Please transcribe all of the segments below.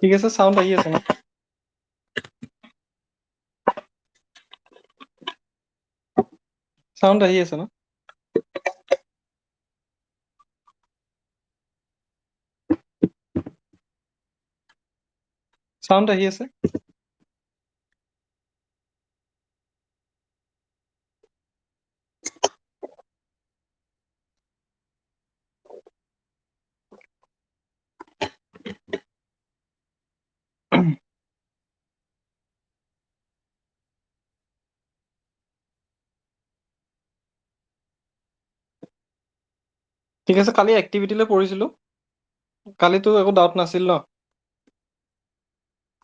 ঠিক আছে, সাউন্ড আহি আছে ন? সাউন্ড আহি আছে ন? সাউন্ড আহি আছে? ঠিক আছে, কালি এক্টিভিটিলৈ পঢ়িছিলো। কালিতো একো ডাউট নাছিল ন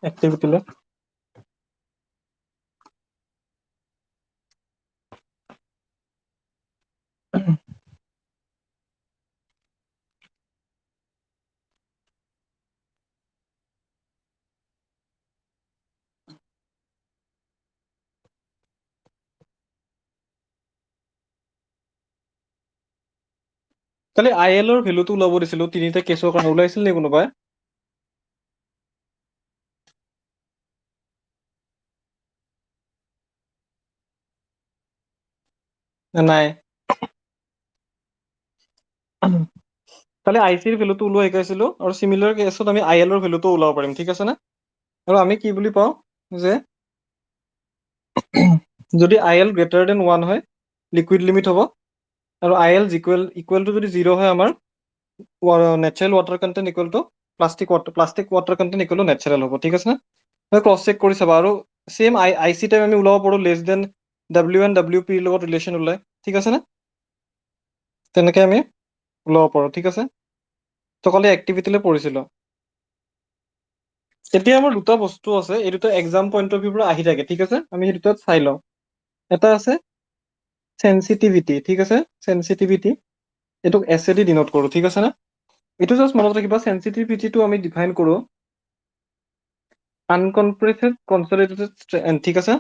এক্টিভিটিলৈ? কালি আই এলৰ ভেলুটো ওলাব দিছিলো তিনিটা কেছৰ কাৰণে, ওলাইছিল নে কোনোবাই? নাই। কালি আই চিৰ ভেলুটো ওলোৱা শিকাইছিলো, আৰু চিমিলাৰ কেছত আমি আই এলৰ ভেলুটো ওলাব পাৰিম, ঠিক আছে নে? আৰু আমি কি বুলি পাওঁ যে যদি আই এল গ্ৰেটাৰ দেন 1 হয় লিকুইড লিমিট হ'ব, আৰু আই এল ইকুৱেল টু যদি 0 হয় আমাৰ natural water content equal to plastic water content equal to natural হ'ব, ঠিক আছে নে? ক্ৰছ চেক কৰি চাবা। আৰু চেম আই চি টাইম আমি ওলাব পাৰো less than W N W পিৰ লগত ৰিলেশ্যন ওলাই, ঠিক আছে নে? তেনেকে আমি ওলাব পাৰো, ঠিক আছে? তো কালি এক্টিভিটিলৈ পঢ়িছিলো। এতিয়া আমাৰ দুটা বস্তু আছে, এই দুটা এক্সাম পইণ্ট অফ ভিউৰ পৰা আহি থাকে, ঠিক আছে? আমি সেই দুটাত চাই লওঁ। এটা আছে চেনচিটিভিটি, ঠিক আছে? চেনচিটিভিটি, এইটোক এছ এ দি ডিনোট কৰো, ঠিক আছে নে? এইটো জাষ্ট মনত ৰাখিবা, চেনচিটিভিটিটো আমি ডিফাইন কৰো আনকম্প্ৰেসড কনচলিডেটেড, ঠিক আছে?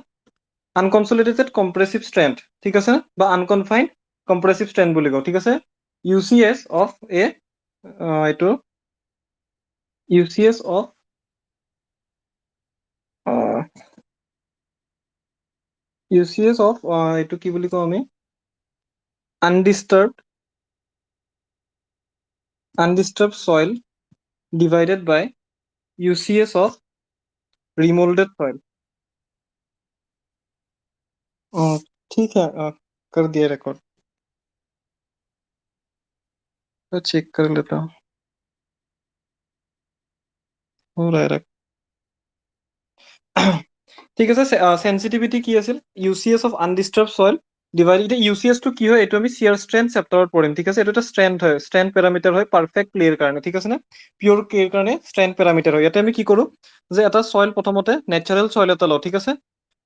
আনকনচলিডেটেড কম্প্ৰেছিভ ষ্ট্ৰেন্থ, ঠিক আছে? বা আনকনফাইন্ড কম্প্ৰেছিভ ষ্ট্ৰেন্থ বুলি কওঁ, ঠিক আছে? U C S of a এইটো U C S of U C S of এইটো কি বুলি কওঁ আমি, undisturbed soil divided by UCS of remolded soil। ठीक है, कर दिया रिकॉर्ड। तो चेक कर लेता हूँ, हो रहा है। ঠিক আছে, সেন্সিটিভিটি কি আছিল? ইউচিএস অফ আনডিষ্টাৰ্ব সইল ডিভাইড, এতিয়া ইউচিএস টো কি হয় এইটো আমি শিয়াৰ ষ্ট্ৰেন্থ চেপ্টাৰত পঢ়িম, ঠিক আছে? এইটো এটা ষ্ট্ৰেন্থ হয়, ষ্ট্ৰেন্থ পেৰামিটাৰ হয় পাৰফেক্ট ক্লিয়াৰ কাৰণে, ঠিক আছে নে? পিয়ৰ ক্লিয়াৰ কাৰণে ষ্ট্ৰেন্থ পেৰামিটাৰ হয়। ইয়াতে আমি কি কৰো যে এটা সইল প্ৰথমতে নেচাৰেল সইল এটা লওঁ, ঠিক আছে?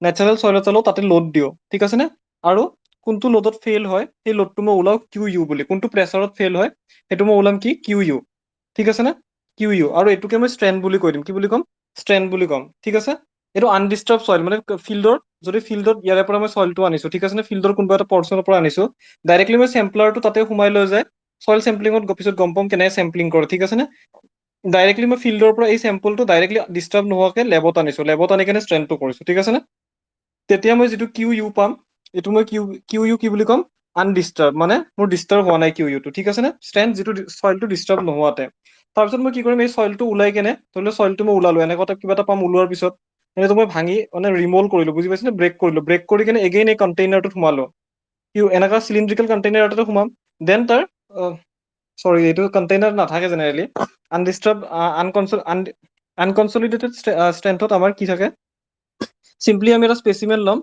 নেচাৰেল সইল এটা লওঁ, তাতে লোড দিওঁ, ঠিক আছে নে? আৰু কোনটো লোডত ফেইল হয় সেই লোডটো মই ওলাও কিউ ইউ বুলি, কোনটো প্ৰেছাৰত ফেইল হয় সেইটো মই ওলাম কি কিউ ইউ, ঠিক আছে নে? কিউ ইউ, আৰু এইটোকে মই ষ্ট্ৰেন্থ বুলি কৈ দিম, কি বুলি ক'ম? ষ্ট্ৰেন্থ বুলি ক'ম, ঠিক আছে? এইটো আনডিষ্টাৰ্ব সইল, মানে ফিল্ডৰ, যদি ফিল্ডত ইয়াৰে পৰা মই সইলটো আনিছো, ঠিক আছে নে? ফিল্ডৰ কোনোবা এটা পৰ্চনৰ পৰা আনিছো, ডাইৰেক্টলি মই চেম্পলাৰটো তাতে সোমাই লৈ যায় সইল চেম্পলিঙত পিছত গম পাম কেনেকে চেম্পলিং কৰে, ঠিক আছে নে? ডাইৰেক্টলি মই ফিল্ডৰ পৰা এই চেম্পলটো ডাইৰেক্টলি ডিষ্টাৰ্ব নোহোৱাকে লেবত আনিছো, লেবত আনি কেনে ষ্ট্ৰেন্থটো কৰিছো, ঠিক আছে নে? তেতিয়া মই যিটো কিউ ইউ পাম, এইটো মই কিউ ইউ কি বুলি ক'ম? আনডিষ্টাৰ্ব, মানে মোৰ ডিষ্টাৰ্ব হোৱা নাই কিউ ইউটো, ঠিক আছে নে? ষ্ট্ৰেন্থ যিটো সইলটো ডিষ্টাৰ্ব নোহোৱাতে। তাৰপিছত মই কি কৰিম, এই সইলটো ওলাই কেনে, ধৰি লও সইলটো মই ওলালো, এনেকুৱা কিবা এটা পাম ওলোৱাৰ পিছত সেইটো মই ভাঙি মানে ৰিমল কৰিলো, বুজি পাইছে নে? ব্ৰেক কৰিলো, ব্ৰেক কৰি কেনে এগেইন এই কণ্টেইনাৰটোত সোমালো, এনেকা চিলিণ্ড্ৰিকেল কণ্টেইনাৰ এটাতে সোমাম। দেন তাৰ চৰি, এইটো কণ্টেইনাৰ নাথাকে জেনেৰেলি। আনডিষ্টাৰ্ব আনকনচলিডেটেড ষ্ট্ৰেন্থত আমাৰ কি থাকে, চিম্পলি আমি এটা স্পেচিমেন ল'ম,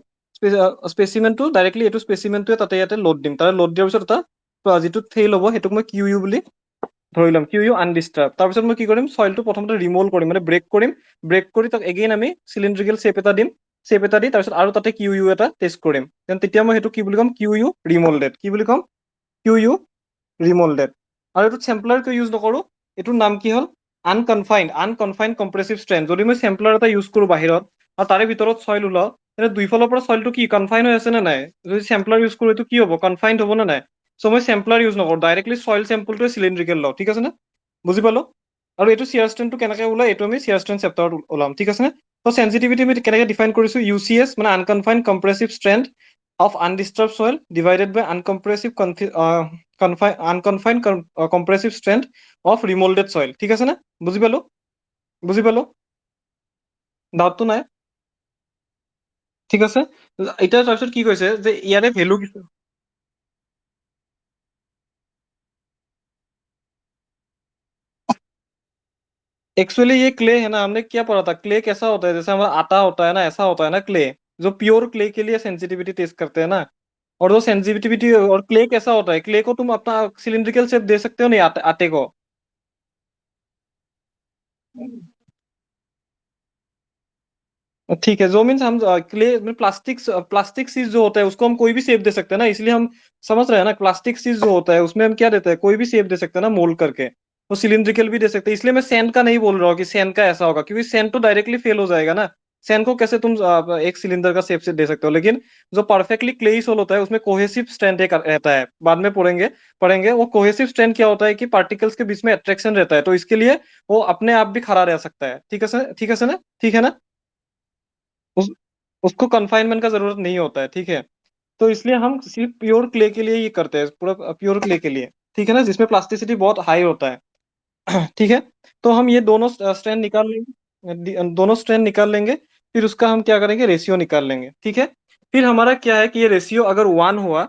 স্পেচিমেনটো ডাইৰেক্টলি এইটো স্পেচিমেনটোৱে তাতে ইয়াতে লোড দিম, তাতে লোড দিয়াৰ পিছত এটা যিটো ফেইল হ'ব সেইটোক মই কিউ ইউ বুলি ধৰি ল'ম, কিউ ইউ আনডিষ্টাৰ্ব। তাৰপিছত মই কি কৰিম, সইলটো প্ৰথমতে ৰিমল কৰিম, মানে ব্ৰেক কৰিম, ব্ৰেক কৰি তাক এগেইন আমি চিলিণ্ড্ৰিকেল শ্বেপ এটা দিম, শ্বেপ এটা দি তাৰপিছত আৰু তাতে কিউ ইউ এটা টেষ্ট কৰিম, দেন তেতিয়া মই সেইটো কি বুলি ক'ম? কিউ ইউ ৰিমল্ডেড, কি বুলি ক'ম? Q U remoulded. আৰু এইটো চেম্পলাৰ কিয় ইউজ নকৰো, এইটোৰ নাম কি হ'ল? আনকনফাইন্ড কম্প্ৰেছিভ ষ্ট্ৰেন্থ। যদি মই চেম্পলাৰ এটা ইউজ কৰো বাহিৰত আৰু তাৰে ভিতৰত সইল ওলাও, তেতিয়া দুইফালৰ পৰা সইলটো কি কনফাইন হৈ আছে নে নাই? যদি চেম্পলাৰ ইউজ কৰো এইটো কি হ'ব? কনফাইন্ড হ'ব নে নাই? চ' মই চেম্পলাৰ ইউজ নকৰো, ডাইৰেক্টলি সইল চেম্পলটোৱে চিলিণ্ড্ৰিকেল লওঁ, ঠিক আছে নে? বুজি পালো? আৰু এইটো চিয়াৰ ষ্ট্ৰেন্থটো কেনেকৈ ওলাই এইটো আমি চিয়াৰ ষ্ট্ৰেন্থ চেপ্টাৰত ওলাম ঠিক আছে নে তো সেনসিটিভিটি আমি কেনেকৈ ডিফাইন কৰিছো ইউচিএস মানে unconfined compressive strength of undisturbed soil divided by unconfined compressive strength of remoulded soil ঠিক আছে নে বুজি পালো ডাউটটো নাই ঠিক আছে এতিয়া তাৰপিছত কি কৈছে যে ইয়াৰে ভ্যালু एक्चुअली ये क्ले है ना हमने क्या पढ़ा था क्ले कैसा होता है जैसे हमारा आटा होता है ना ऐसा होता है ना क्ले जो प्योर क्ले के लिए सेंसिटिविटी टेस्ट करते हैं ना और वो सेंसिटिविटी और क्ले कैसा होता है क्ले को तुम अपना सिलिंड्रिकल शेप दे सकते हो नहीं आटे को ठीक है जो मीन्स हम क्ले प्लास्टिक चीज जो होता है उसको हम कोई भी शेप दे सकते हैं ना इसलिए हम समझ रहे हैं ना प्लास्टिक चीज जो होता है उसमें हम क्या देते हैं कोई भी शेप दे सकते हैं ना मोल्ड करके तो सिलिंड्रिकल भी दे सकते हैं इसलिए मैं सैंड का नहीं बोल रहा हूँ कि सैंड का ऐसा होगा क्योंकि सैंड तो डायरेक्टली फेल हो जाएगा ना सैंड को कैसे तुम एक सिलेंडर का शेप से दे सकते हो लेकिन जो परफेक्टली क्लेई सोल होता है उसमें कोहेसिव स्ट्रेंथ एक रहता है बाद में पढ़ेंगे वो कोहेसिव स्ट्रेंथ क्या होता है कि पार्टिकल्स के बीच में अट्रैक्शन रहता है तो इसके लिए वो अपने आप भी खड़ा रह सकता है ठीक है सर ठीक है सर ना ठीक है ना उस उसको कन्फाइनमेंट का जरूरत नहीं होता है ठीक है तो इसलिए हम सिर्फ प्योर क्ले के लिए ये करते हैं पूरा प्योर क्ले के लिए ठीक है ना जिसमें प्लास्टिसिटी बहुत हाई होता है ठीक है तो हम ये दोनों स्ट्रेंथ निकाल लेंगे दोनों स्ट्रेंथ निकाल लेंगे फिर उसका हम क्या करेंगे रेशियो निकाल लेंगे ठीक है फिर हमारा क्या है कि ये रेशियो अगर 1 हुआ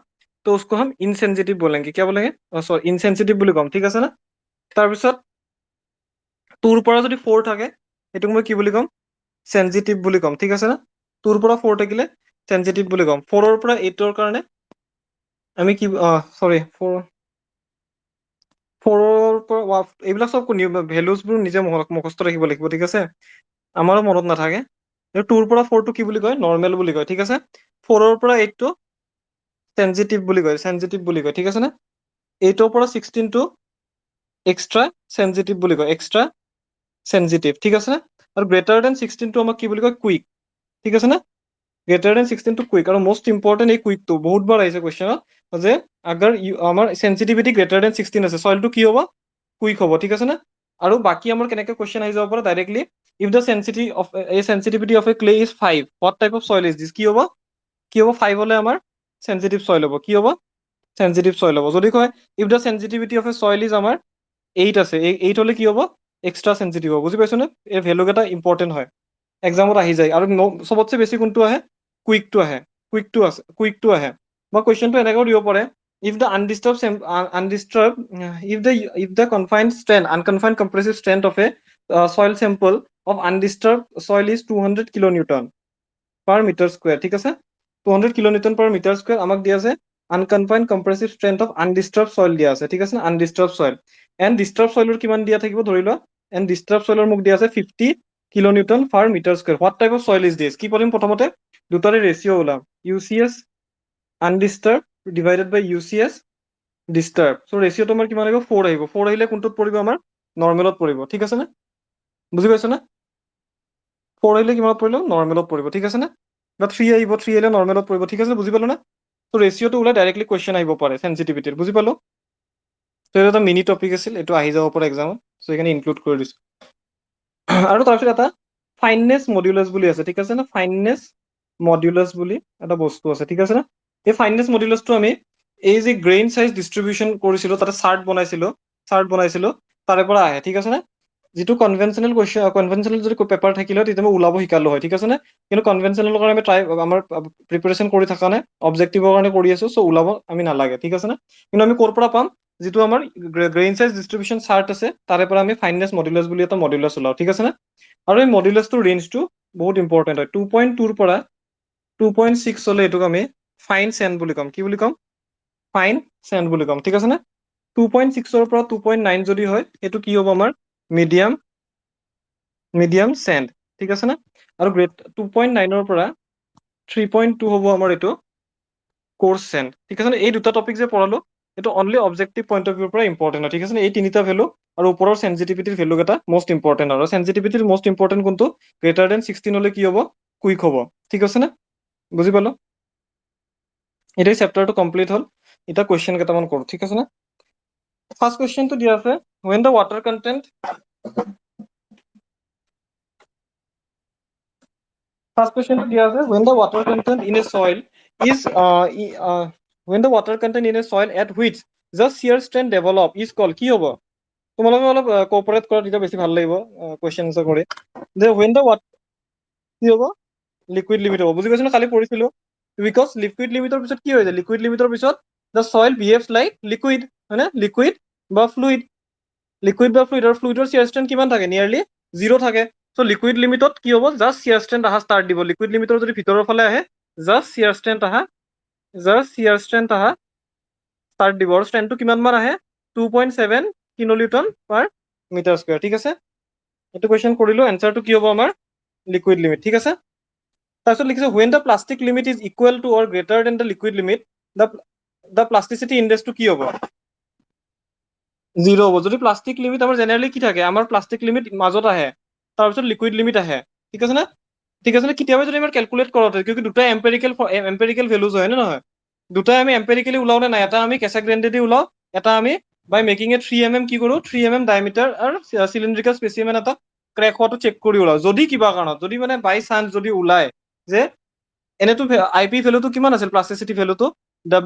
तो उसको हम इनसेंसिटिव बोलेंगे क्या बोलेंगे सॉरी इनसेंसिटिव বুলি কম ঠিক আছে না তাৰপিছত 2 ৰ পৰা যদি 4 থাকে এটোক মই কি বুলি কম সেনজিটিভ বুলি কম ঠিক আছে না 2 ৰ পৰা 4 থাকিলে সেনজিটিভ বুলি কম 4 ৰ পৰা 8 ৰ কাৰণে আমি কি সৰি 4 ৰ পৰা এইবিলাক সব ভ্যালুজ বোৰ নিজে মুখস্থ ৰাখিব লাগিব ঠিক আছে আমাৰো মনত নাথাকে 2 ৰ পৰা 4 টো কি বুলি কয় নৰ্মেল বুলি কয় ঠিক আছে 4 ৰ পৰা 8 টো সেনজিটিভ বুলি কয় ঠিক আছে না 8 ৰ পৰা 16 টো এক্সট্ৰা সেনজিটিভ বুলি কয় এক্সট্ৰা সেনজিটিভ ঠিক আছে না আৰু গ্ৰেটাৰ দেন 16 টো আমাক কি বুলি কয় কুইক ঠিক আছে না গ্ৰেটাৰ দেন 16 টো কুইক আৰু মোস্ট ইম্পৰ্টেন্ট এই কুইকটো বহুত বাৰ আহিছে কোৱেশ্চনত যে আগাৰ আমাৰ সেনসিটিভিটি গ্ৰেটাৰ দেন 16 আছে সয়েলটো কি হ'ব কুইক হ'ব ঠিক আছে না আৰু বাকি আমাৰ কেনেকৈ কোৱেশ্চন আহি যাব পাৰে directly if the sensitivity of A clay is 5 what type of soil is this কি হ'ব 5 হলে আমাৰ সেনসিটিভ সয়েল হ'ব কি হ'ব সেনসিটিভ সয়েল হ'ব যদি কয় if the sensitivity of A soil is আমাৰ 8 আছে 8 হলে কি হ'ব এক্সট্ৰা সেনসিটিভ হ'ব বুজি পাইছো নে এই ভ্যালু কেইটা ইম্পৰ্টেন্ট হয় এক্সামত আহি যায় আৰু সবতছে বেছি কোনটো আহে কুইকটো আহে বা কুৱেশ্চনটো এনেকেও দিব পাৰে if the if the confined strength unconfined compressive strength of a soil sample of undisturbed soil is 200 kilonewton per meter square ঠিক আছে 200 kilonewton per meter square আমাক দিয়া আছে unconfined compressive strength of undisturbed soil দিয়া আছে ঠিক আছে না undisturbed soil and disturbed soil কিমান দিয়া থাকিব ধৰি লোৱা and disturbed soil মোক দিয়া আছে 50 kilonewton per meter square what type of soil is this কি কৰিম প্ৰথমতে দুটাৰে ৰেশিও ওলাম UCS undisturbed divided by UCS disturbed so ৰেশিও তোমাৰ কিমান আহিব 4 আহিব 4 আহিলে কোনটোত পৰিব আমাৰ নৰমেলত পৰিব ঠিক আছে না বুজি পাইছো না 4 আহিলে কিমানত পৰিব নৰমেলত পৰিব ঠিক আছে না বা 3 আহিব 3 আহিলে নৰমেলত পৰিব ঠিক আছে বুজি পালো না তো ৰেশিওটো ওলাই ডাইৰেক্টলি কোৱেশ্চন আহিব পাৰে সেনসিটিভিটিৰ বুজি পালো তো এটা মিনি টপিক আছিল এটো আহি যাব পাৰে এক্সামত সো এখানে ইনক্লুড কৰি দিছো আৰু তাৰপিছত এটা ফাইননেস মডুলাস বুলি আছে ঠিক আছে না ফাইননেস মডুলাস বুলি এটা বস্তু আছে ঠিক আছে না এই ফাইননেস মডুলাসটো আমি এই যে গ্ৰেইন সাইজ ডিস্ট্ৰিবিউশন কৰিছিলো তাতে চাৰ্ট বনাইছিলো তাৰে পৰা আহে ঠিক আছে না যেটো কনভেনশনাল কোৱেশ্চন কনভেনশনাল যদি পেপাৰ থাকিলে তেতিয়া মই ওলাব শিকালো হয় ঠিক আছে না কিন্তু কনভেনশনালৰ কাৰণে আমি ট্ৰাই আমাৰ প্ৰিপাৰেচন কৰি থকা নাই অবজেক্টিভৰ কাৰণে কৰি আছো সো ওলাব আমি নালাগে ঠিক আছে না কিন্তু আমি কৰ পৰা পাম যেটো আমাৰ গ্ৰেইন সাইজ ডিস্ট্ৰিবিউশন চাৰ্ট আছে তাৰে পৰা আমি ফাইননেস মডুলাস বুলি এটা মডুলাস ওলাও ঠিক আছে না আৰু এই মডুলাসটোৰ ৰেঞ্জটো বহুত ইম্পৰ্টেন্ট হয় 2.2 ৰ পৰা 2.6 হলে এটোক আমি ফাইন চেণ্ড বুলি কম কি বুলি কম ফাইন চেণ্ড বুলি কম ঠিক আছে না 2.6 ৰ পৰা 2.9 যদি হয় এটো কি হ'ব আমাৰ মিডিয়াম চেণ্ড ঠিক আছে না আৰু গ্ৰেড 2.9 ৰ পৰা 3.2 হ'ব আমাৰ এটো কোর্স চেণ্ড ঠিক আছে না এই দুটা টপিক যে পঢ়ালো এটো অনলি অবজেক্টিভ পইণ্ট অফ ভিউৰ পৰা ইম্পৰ্টেন্ট হয় ঠিক আছে না এই তিনিটা ভ্যালু আৰু ওপৰৰ সেনসিটিভিটিৰ ভ্যালু কেইটা মোস্ট ইম্পৰ্টেন্ট আৰু সেনসিটিভিটিৰ মোস্ট ইম্পৰ্টেন্ট কোনটো গ্ৰেটাৰ দেন 16 হলে কি হ'ব কুইক হ'ব ঠিক আছে না বুজি পালো এটাই চ্যাপ্টাৰটো কমপ্লিট হল এটা কোৱেশ্চন কেইটামান কৰো ঠিক আছে না ফার্স্ট কোয়েশ্চন তো দিয়া আছে when the water content First question to দিয়া আছে, when the water content in a soil is when the water content in a soil at which the shear strength develop is called, কি হ'ব? তোমালোকে অলপ cooperate কৰা তেতিয়া বেছি ভাল লাগিব কোৱেশ্চন আনসাৰ কৰি। যে when the water কি হ'ব? লিকুইড লিমিট হ'ব। বুজি পাইছো, কালি পঢ়িছিলো। বিকজ লিকুইড লিমিটৰ পিছত কি হৈ যায়? লিকুইড লিমিটৰ পিছত the soil behaves like liquid, হয় না? লিকুইড বা ফ্লুইড, লিকুইড বা ফ্লুইড, আৰু ফ্লুইডৰ shear strength কিমান থাকে? নিয়াৰলি 0 থাকে। চ' লিকুইড লিমিটত কি হ'ব? জাষ্ট shear strength আহা ষ্টাৰ্ট দিব। লিকুইড লিমিটৰ যদি ভিতৰৰ ফালে আহে জাষ্ট shear strength আহা ষ্টাৰ্ট দিব। আৰু ষ্ট্ৰেন্থটো কিমান মান আহে? 2.7 কিলোনিউটন পাৰ মিটাৰ স্কোৱাৰ। ঠিক আছে, এইটো কুৱেশ্যন কৰিলো। এনচাৰটো কি হ'ব আমাৰ? Liquid limit. ঠিক আছে, তাৰপিছত লিখিছে when the plastic limit is equal to or greater than the liquid limit, the plasticity indexটো কি হ'ব? 0 হ'ব। যদি প্লাষ্টিক লিমিট আমাৰ জেনেৰেলি কি থাকে? আমাৰ প্লাষ্টিক লিমিট মাজত আহে, তাৰপিছত লিকুইড লিমিট আহে। ঠিক আছে নে? ঠিক আছে নে? কেতিয়াবা যদি আমাৰ কেলকুলেট কৰোঁতে, কিউকি দুটাই এম্পেৰিকেল ভেলুজ হয় নে নহয়? দুটাই আমি এম্পেৰিকেলি ওলাও নে নাই? এটা আমি কেঁচা গ্ৰেণ্ডেদি ওলাও, এটা আমি বাই মেকিং এ 3 mm কি কৰো? 3 mm ডায়মিটাৰ আৰু চিলিণ্ড্ৰিকেল স্পেচিমেন এটা ক্ৰেক হোৱাটো চেক কৰি ওলাও। যদি কিবা কাৰণত, যদি মানে বাই চান্স যদি ওলাই যে এনেটো আই পি ভেলুটো কিমান আছিল? Plasticity ভেলুটো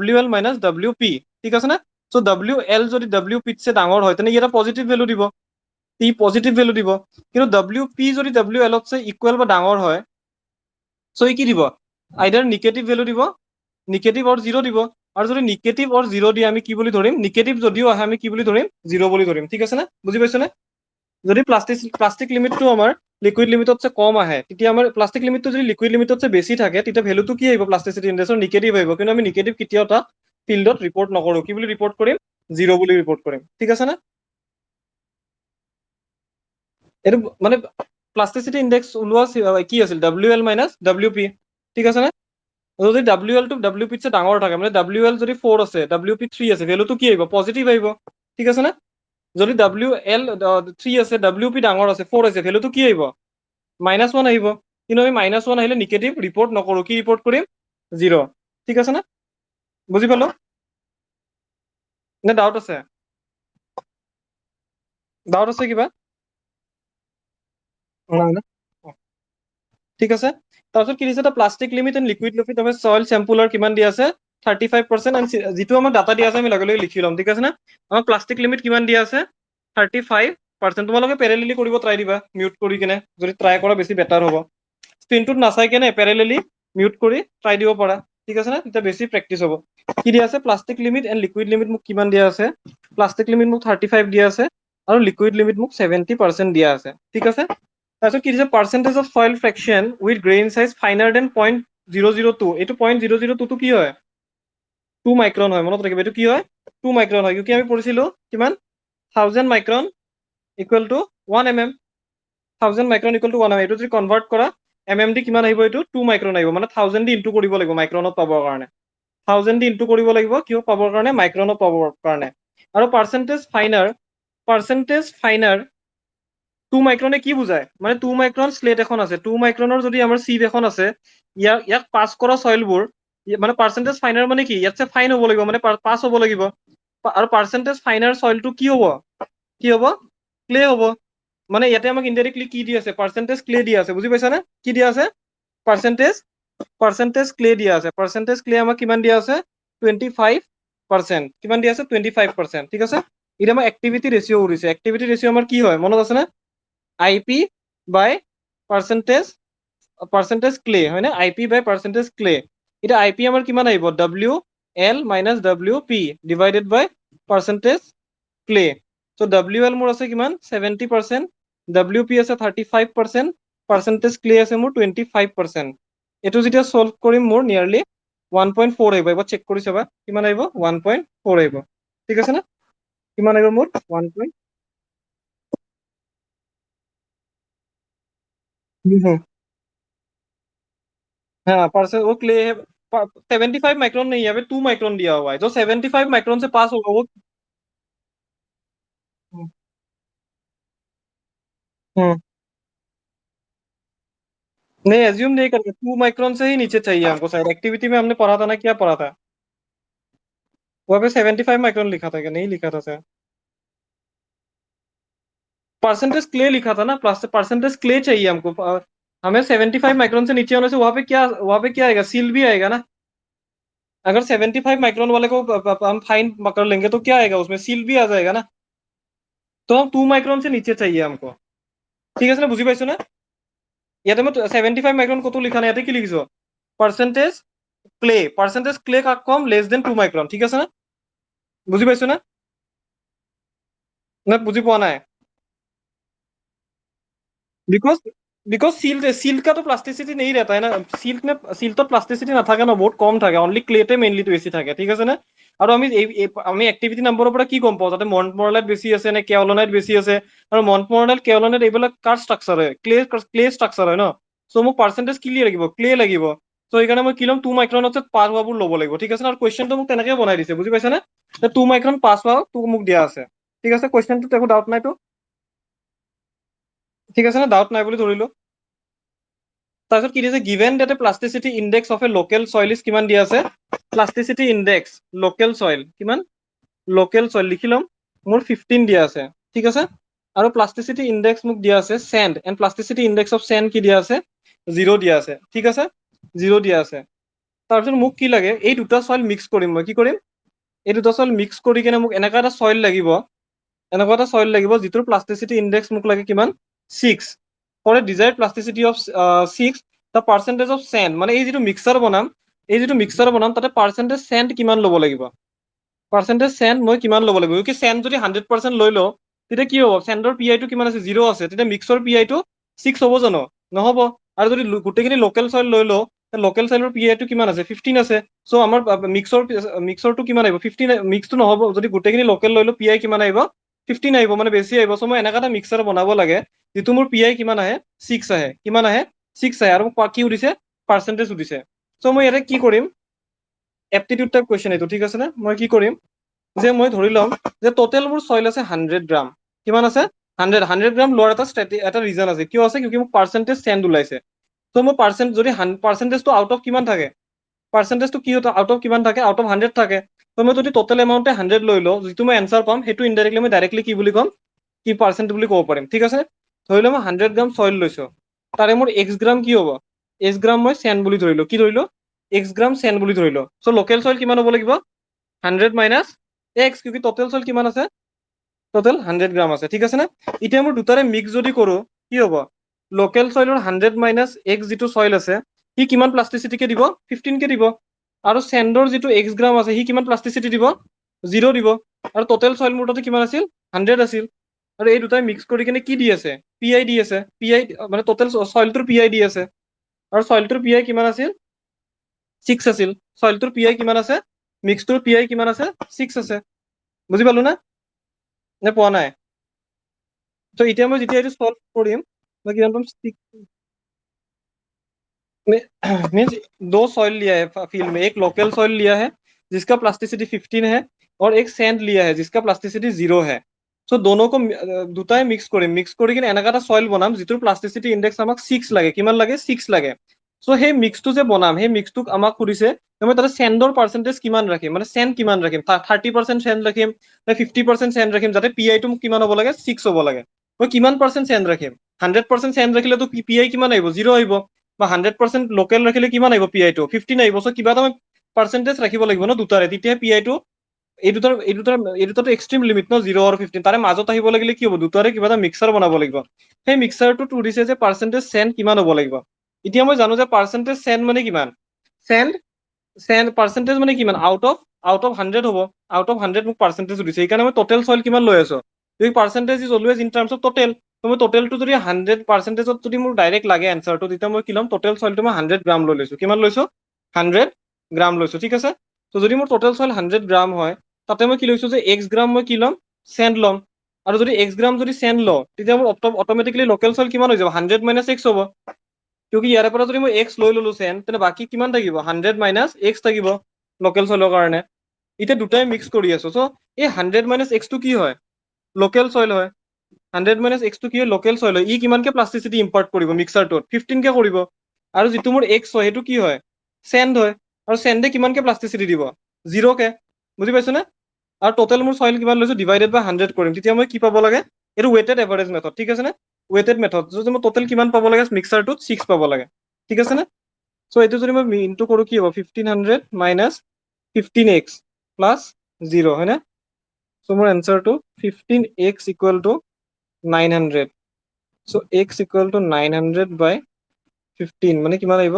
WL minus WP। ঠিক আছে নে? চ' WL যদি WP-তছে ডাঙৰ হয় তেনে ই এটা পজিটিভ ভেলু দিব, ই পজিটিভ ভেলু দিব। কিন্তু WP যদি WL-তছে ইকুৱেল বা ডাঙৰ হয়, চ' ই কি দিব? আইদাৰ নিগেটিভ ভেলু দিব, নিগেটিভ অৰ 0 দিব। আৰু যদি নিগেটিভ অৰ 0 দিয়ে আমি কি বুলি ধৰিম? নিগেটিভ যদিও আহে আমি কি বুলি ধৰিম? 0 বুলি ধৰিম। ঠিক আছে নে? বুজি পাইছো নে? যদি প্লাষ্টিক লিমিটটো আমাৰ লিকুইড লিমিটতছে কম আহে, তেতিয়া আমাৰ প্লাষ্টিক লিমিটটো যদি লিকুইড লিমিটতছে বেছি থাকে, তেতিয়া ভেলুটো কি আহিব? প্লাষ্টিচিটি ইনডেক্সৰ নিগেটিভ আহিব। কিন্তু আমি নিগেটিভ কেতিয়াও তাক ফিল্ডত ৰিপৰ্ট নকৰো। কি বুলি ৰিপৰ্ট কৰিম? 0 বুলি ৰিপৰ্ট কৰিম। ঠিক আছে নে? এইটো মানে প্লাষ্টিচিটি ইনডেক্স ওলোৱা কি আছিল? WL minus WP। ঠিক আছে নে? যদি WL টো WP-তছে ডাঙৰ থাকে, মানে WL যদি 4 আছে, WP 3 আছে, ভেলুটো কি আহিব? পজিটিভ আহিব। ঠিক আছে নে? যদি WL 3 আছে, WP ডাঙৰ আছে, 4 আছে, ভেলুটো কি আহিব? -1 আহিব। কিন্তু আমি -1 আহিলে নিগেটিভ ৰিপৰ্ট নকৰো। কি ৰিপৰ্ট কৰিম? 0। ঠিক আছে নে? বুজি পালো নে? ডাউট আছে? ডাউট আছে কিবা? নাই না? ঠিক আছে, তাৰপিছত কি দিছে? Plastic limit and liquid limit of soil চেম্পুলাৰ কিমান দি আছে? 35%। এণ্ড যিটো আমাক ডাটা দিয়া আছে আমি লগে লগে লিখি ল'ম। ঠিক আছে নে? আমাক প্লাষ্টিক লিমিট কিমান দিয়া আছে? 35%। তোমালোকে পেৰেলেলি কৰিব ট্ৰাই দিবা, মিউট কৰি কিনে। যদি ট্ৰাই কৰা বেছি বেটাৰ হ'ব। স্ক্ৰীনটোত নাচাই কেনে পেৰেলেলি মিউট কৰি ট্ৰাই দিব পাৰা। ঠিক আছে নে? তেতিয়া বেছি প্ৰেক্টিচ হ'ব। কি দিয়া আছে? Plastic limit and liquid limit মোক কিমান দিয়া আছে? প্লাষ্টিক লিমিট মোক 35 দিয়া আছে, আৰু লিকুইড লিমিট মোক 70% দিয়া আছে। ঠিক আছে, তাৰপিছত কি দিছে? Percentage of soil fraction with grain size finer than 0.002। এইটো 0.002টো কি হয়? 2 মাইক্ৰন হয়। মনত ৰাখিব, এইটো কি হয়? 2 মাইক্ৰন হয়। কিউকি আমি পঢ়িছিলো কিমান? 1000 Micron equal to 1 mm। 1000 Micron equal to 1 mm। এইটো যদি কনভাৰ্ট কৰা mm দি কিমান আহিব? এইটো 2 মাইক্ৰন আহিব। মানে 1000 দি ইনটু কৰিব লাগিব মাইক্ৰনত পাবৰ কাৰণে। 1000 দি ইনটু কৰিব লাগিব, কিয় পাবৰ কাৰণে? মাইক্ৰনত পাবৰ কাৰণে। আৰু পাৰ্চেন্টেজ ফাইনাৰ 2 মাইক্ৰনে কি বুজায়? মানে 2 মাইক্ৰন স্লেট এখন আছে, 2 মাইক্ৰনৰ যদি আমাৰ চিভ এখন আছে, ইয়াক পাছ কৰা চইলবোৰ, মানে পাৰ্চেন্টেজ ফাইনাৰ মানে কি? ইয়াতছে ফাইন হ'ব লাগিব, মানে পাছ হ'ব লাগিব। আৰু পাৰ্চেন্টেজ ফাইনাৰ চইলটো কি হ'ব? কি হ'ব? ক্লে হ'ব। মানে ইয়াতে আমাক ইনডাইৰেক্টলি কি দি আছে? পাৰ্চেন্টেজ ক্লে দি আছে। বুজি পাইছা নে? কি দিয়া আছে? পাৰ্চেন্টেজ ক্লে দিয়া আছে। পাৰ্চেন্টেজ ক্লে আমাক কিমান দিয়া আছে? 25%। কিমান দিয়া আছে? 25%। ঠিক আছে, এতিয়া আমাৰ এক্টিভিটি ৰেচিঅ' কৰিছে। এক্টিভিটি ৰেচিঅ' আমাৰ কি হয়? মনত আছে নে? IP বাই পাৰ্চেন্টেজ ক্লে, হয় নে? IP বাই পাৰ্চেন্টেজ ক্লে। এতিয়া IP আমাৰ কিমান আহিব? WL মাইনাছ WP ডিভাইডেড বাই পাৰ্চেন্টেজ ক্লে। চ' WL মোৰ আছে কিমান? 70%, WP আছে 35%, পাৰ্চেন্টেজ ক্লে আছে মোৰ 25%। এইটো যেতিয়া চল্ভ কৰিম মোৰ নিয়াৰলি 1.4 আহিব। এবাৰ চেক কৰি চাবা কিমান আহিব? 1.4 আহিব। ঠিক আছে নে? কিমান আহিব মোৰ? 1. हाँ परसे वो क्ले है। 75 माइक्रोन नहीं है, अभी 2 माइक्रोन दिया हुआ है, जो 75 माइक्रोन से पास होगा वो। हम्म, हम्म। नहीं एज्यूम नहीं करते, 2 माइक्रोन से ही नीचे चाहिए हमको। शायद एक्टिविटी में हमने पढ़ा था ना, क्या पढ़ा था? वहाँ पे 75 माइक्रोन लिखा था, क्या नहीं लिखा था सर? परसेंटेज क्ले लिखा था ना, परसेंटेज क्ले चाहिए हमको। हमें 75 माइक्रोन से नीचे होने से वहां पे क्या आएगा, सील भी आएगा ना। अगर 75 माइक्रोन वाले को हम फाइन पकड़ लेंगे तो क्या आएगा, उसमें सील भी आ जाएगा ना। तो हम 2 माइक्रोन से नीचे चाहिए हमको, ঠিক আছে না, বুঝি পাইছো না? ইয়াতে মই 75 মাইক্রন কত লিখা নাই, ইয়াতে কি লিখিছো, পার্সেন্টেজ ক্লে কাক কম লেস দেন 2 মাইক্রন, ঠিক আছে না? বুঝি পাইছো না? না বুঝি পোৱা নাই? बिकॉज बिकॉज सील का तो प्लास्टिसिटी नहीं रहता है ना। सील तो प्लास्टिसिटी নাথাকে ন, বহুত কম থাকে, অনলি ক্লেতে মেইনলি বেছি থাকে, ঠিক আছে না? আৰু আমি এক্টিভিটি নাম্বাৰৰ পৰা কি গম পাওঁ, যাতে মন্ট মৰলাইট বেছি আছে নে কেওলনাইট বেছি আছে। আৰু মন্ট মৰলাইট কেওলনাইট এইবিলাক কাৰ ষ্ট্ৰাকচাৰ হয়, ক্লে ষ্ট্ৰাকচাৰ হয় ন। চ' মোক পাৰ্চেন্টেজ কি লাগিব, ক্লে লাগিব। চ' সেইকাৰণে মই কি ল'ম, 2 মাইক্ৰনত পাছ হোৱাবোৰ ল'ব লাগিব, ঠিক আছে না? আৰু কুৱেশ্যনটো মোক তেনেকে বনাই দিছে, বুজি পাইছা নে? 2 মাইক্ৰন পাছ হোৱা তোক মোক দিয়া আছে, ঠিক আছে? কুৱেশ্যনটোত একো ডাউট নাইতো, ঠিক আছে না? ডাউট নাই বুলি ধৰিলো। তাৰপিছত কি দিছে, given that plasticity index of a local soil is কিমান দিয়া আছে, প্লাষ্টিচিটি ইনডেক্স লোকেল চইল কিমান, লোকেল চইল লিখি ল'ম, মোৰ 15 দিয়া আছে, ঠিক আছে? আৰু প্লাষ্টিচিটি ইনডেক্স মোক দিয়া আছে sand, and plasticity index of sand কি দিয়া আছে, 0 দিয়া আছে, ঠিক আছে? 0 দিয়া আছে। তাৰপিছত মোক কি লাগে, এই দুটা চইল মিক্স কৰিম মই, কি কৰিম, এই দুটা চইল মিক্স কৰি কিনে মোক এনেকুৱা এটা চইল লাগিব, এনেকুৱা এটা চইল লাগিব যিটোৰ প্লাষ্টিচিটি ইনডেক্স মোক লাগে কিমান, 6। For a desired plasticity of 6, the percentage of sand, মানে এই যিটো মিক্সাৰ বনাম তাতে পাৰ্চেন্টেজ চেণ্ড কিমান ল'ব লাগিব, পাৰ্চেন্টেজ চেণ্ড মই কিমান ল'ব লাগিব। কি চেণ্ড যদি 100% লৈ লওঁ তেতিয়া কি হ'ব, চেণ্ডৰ পি আইটো কিমান আছে, 0 আছে, তেতিয়া মিক্সৰ পি আইটো 6 হ'ব জানো, নহ'ব। আৰু যদি গোটেইখিনি লোকেল চইল লৈ লওঁ, লোকেল চইলৰ পি আইটো কিমান আছে, 15 আছে। চ' আমাৰ মিক্সৰটো কিমান আহিব, 15, মিক্সটো নহ'ব, যদি গোটেইখিনি লোকেল লৈ লওঁ পি আই কিমান আহিব, 15 আহিব, মানে বেছি আহিব। চ' মই এনেকুৱা এটা মিক্সাৰ বনাব লাগে যিটো মোৰ পি আই কিমান আহে, 6 আহে, কিমান আহে, 6 আহে। আৰু মোক কি সুধিছে, পাৰ্চেন্টেজ সুধিছে। চ' মই ইয়াতে কি কৰিম, এপ্টিটিউড টাইপ কুৱেশ্যন এইটো, ঠিক আছে নে? মই কি কৰিম, যে মই ধৰি ল'ম যে টোটেল মোৰ চইল আছে 100 গ্ৰাম, কিমান আছে, 100 গ্ৰাম লোৱাৰ এটা ৰিজন আছে, কিয় আছে, কিয় মোক পাৰ্চেন্টেজ চেণ্ড ওলাইছে। চ' মই যদি পাৰ্চেন্টেজটো আউট অফ কিমান থাকে, পাৰ্চেন্টেজটো কি আউট অফ কিমান থাকে, আউট অফ 100 থাকে। ত' মই যদি টোটেল এমাউণ্টে 100 লৈ লওঁ, যিটো মই এনচাৰ পাম সেইটো ইনডাইৰেক্টলি মই ডাইৰেক্টলি কি বুলি ক'ম, কি পাৰ্চেন্ট বুলি ক'ব পাৰিম, ঠিক আছে? ধৰি লওঁ মই 100 গ্ৰাম চইল লৈছো, তাৰে মোৰ এক্স গ্ৰাম কি হ'ব, এক্স গ্ৰাম মই চেণ্ড বুলি ধৰিলো, কি ধৰিলো, এক্স গ্ৰাম চেণ্ড বুলি ধৰিলো। চ' লোকেল চইল কিমান হ'ব লাগিব, 100 মাইনাছ এক্স, কিউকি টোটেল চইল কিমান আছে, টোটেল 100 গ্ৰাম আছে, ঠিক আছে নে? এতিয়া মোৰ দুটাৰে মিক্স যদি কৰো কি হ'ব, লোকেল চইলৰ 100 মাইনাছ এক্স যিটো চইল আছে সি কিমান প্লাষ্টিচিটি কে দিব, 15 কে দিব। আৰু চেণ্ডৰ যিটো এক্স গ্ৰাম আছে সি কিমান প্লাষ্টিচিটি দিব, 0 দিব। আৰু টোটেল চইল মোৰ তাতে কিমান আছিল, 100 আছিল। আৰু এই দুটাই মিক্স কৰি কিনে কি দি আছে, পি আই দি আছে, পি আই মানে টোটেল চইলটোৰ পি আই দি আছে। আৰু চইলটোৰ পি আই কিমান আছিল, 6 আছিল। চইলটোৰ পি আই কিমান আছে, মিক্সটোৰ পি আই কিমান আছে, 6 আছে। বুজি পালো না, নে পোৱা নাই? ত' এতিয়া মই যেতিয়া এইটো সলভ কৰিম মই কিমান পাম, मीन्स दो सॉइल लिया है फील्ड में, एक लोकल सॉइल लिया है जिसका प्लास्टिसिटी 15 है, और एक सैंड लिया है जिसका प्लास्टिसिटी 0 है। सो दोनों को দুটাই মিক্স কৰি কিনে এনেকা এটা সইল বনাম যিটোৰ প্লাষ্টিচিটি ইনডেক্স আমাক 6 লাগে, কিমান লাগে, 6 লাগে। সো সেই মিক্সটো যে বনাম সেই মিক্সটোক আমাক সুধিছে মই তাতে চেণ্ডৰ পাৰ্চেন্টেজ কিমান ৰাখিম, মানে চেণ্ড কিমান ৰাখিম, 30% চেণ্ড ৰাখিম নে 50% চেণ্ড ৰাখিম, যাতে পি আইটো কিমান হ'ব লাগে, 6 হ'ব লাগে। মই কিমান পাৰ্চেন্ট চেণ্ড ৰাখিম, 100% চেণ্ড ৰাখিলেতো পি আই কিমান আহিব, 0 আহিব। বা 100% লোকেল ৰাখিলে কিমান আহিব, পি আইটো 15 আহিব। চ' কিবা এটা পাৰ্চেন্টেজ ৰাখিব লাগিব ন দুটাৰে, তেতিয়া পি আইটো এই দুটাটো এক্সট্ৰিম লিমিট ন, 0 আৰু 15, তাৰে মাজত আহিব লাগিলে কি হ'ব, দুটাৰে কিবা এটা মিক্সাৰ বনাব লাগিব। সেই মিক্সাৰটোত সুধিছে যে পাৰ্চেন্টেজ চেণ্ড কিমান হ'ব লাগিব। এতিয়া মই জানো যে পাৰ্চেন্টেজ চেণ্ড মানে কিমান, চেণ্ড চেণ্ড পাৰ্চেন্টেজ মানে কিমান, আউট অফ 100 হ'ব। আউট অফ 100 মোক পাৰ্চেন্টেজ সুধিছে, সেইকাৰণে মই টোটেল চইল কিমান লৈ আছো, percentage is always in terms of total. ত' মই টোটেলটো যদি 100%ত যদি মোৰ ডাইৰেক্ট লাগে এনচাৰটো, তেতিয়া মই কি ল'ম, টোটেল চইলটো মই 100 গ্ৰাম লৈ লৈছো, কিমান লৈছো, 100 গ্ৰাম লৈছো, ঠিক আছে? ত' যদি মোৰ টোটেল চইল 100 গ্ৰাম হয়, তাতে মই কি লৈছো যে এক্স গ্ৰাম মই কি ল'ম, চেণ্ড ল'ম। আৰু যদি এক্স গ্ৰাম যদি চেণ্ড লওঁ তেতিয়া মোৰ অট'মেটিকেলি লোকেল চইল কিমান হৈ যাব, 100 মাইনাছ এক্স হ'ব। কিউকি ইয়াৰে পৰা যদি মই এক্স লৈ ললো চেণ্ড, তেনে বাকী কিমান থাকিব, 100 মাইনাছ এক্স থাকিব লোকেল চইলৰ কাৰণে। এতিয়া দুটাই মিক্স কৰি আছো, চ' এই 100 মাইনাছ এক্সটো কি হয়, লোকেল চইল হয়। 100 মাইনাছ এক্সটো কি হয়, লোকেল চইল হয়। ই কিমানকে প্লাষ্টিচিটি ইম্পাৰ্ট কৰিব মিক্সাৰটোত, 15 কে কৰিব। আৰু যিটো মোৰ এক্স হয় সেইটো কি হয়, চেণ্ড হয়। আৰু চেণ্ডে কিমানকে প্লাষ্টিচিটি দিব, 0 কে। বুজি পাইছো নে? আৰু টোটেল মোৰ চইল কিমান লৈছো, ডিভাইডেড বাই 100 কৰিম, তেতিয়া মই কি পাব লাগে, এইটো ৱেটেড এভাৰেজ মেথড, ঠিক আছে নে? ৱেটেড মেথড যদি মই টোটেল কিমান পাব লাগে মিক্সাৰটোত 6 পাব লাগে, ঠিক আছে নে? চ' এইটো যদি মই ইনটু কৰো কি হ'ব 1500 মাইনাছ 15x প্লাছ 0 হয় না? চ' মোৰ এনচাৰটো 15x equal to 900. So' x equal to 900 বাই 15 মানে কিমান আহিব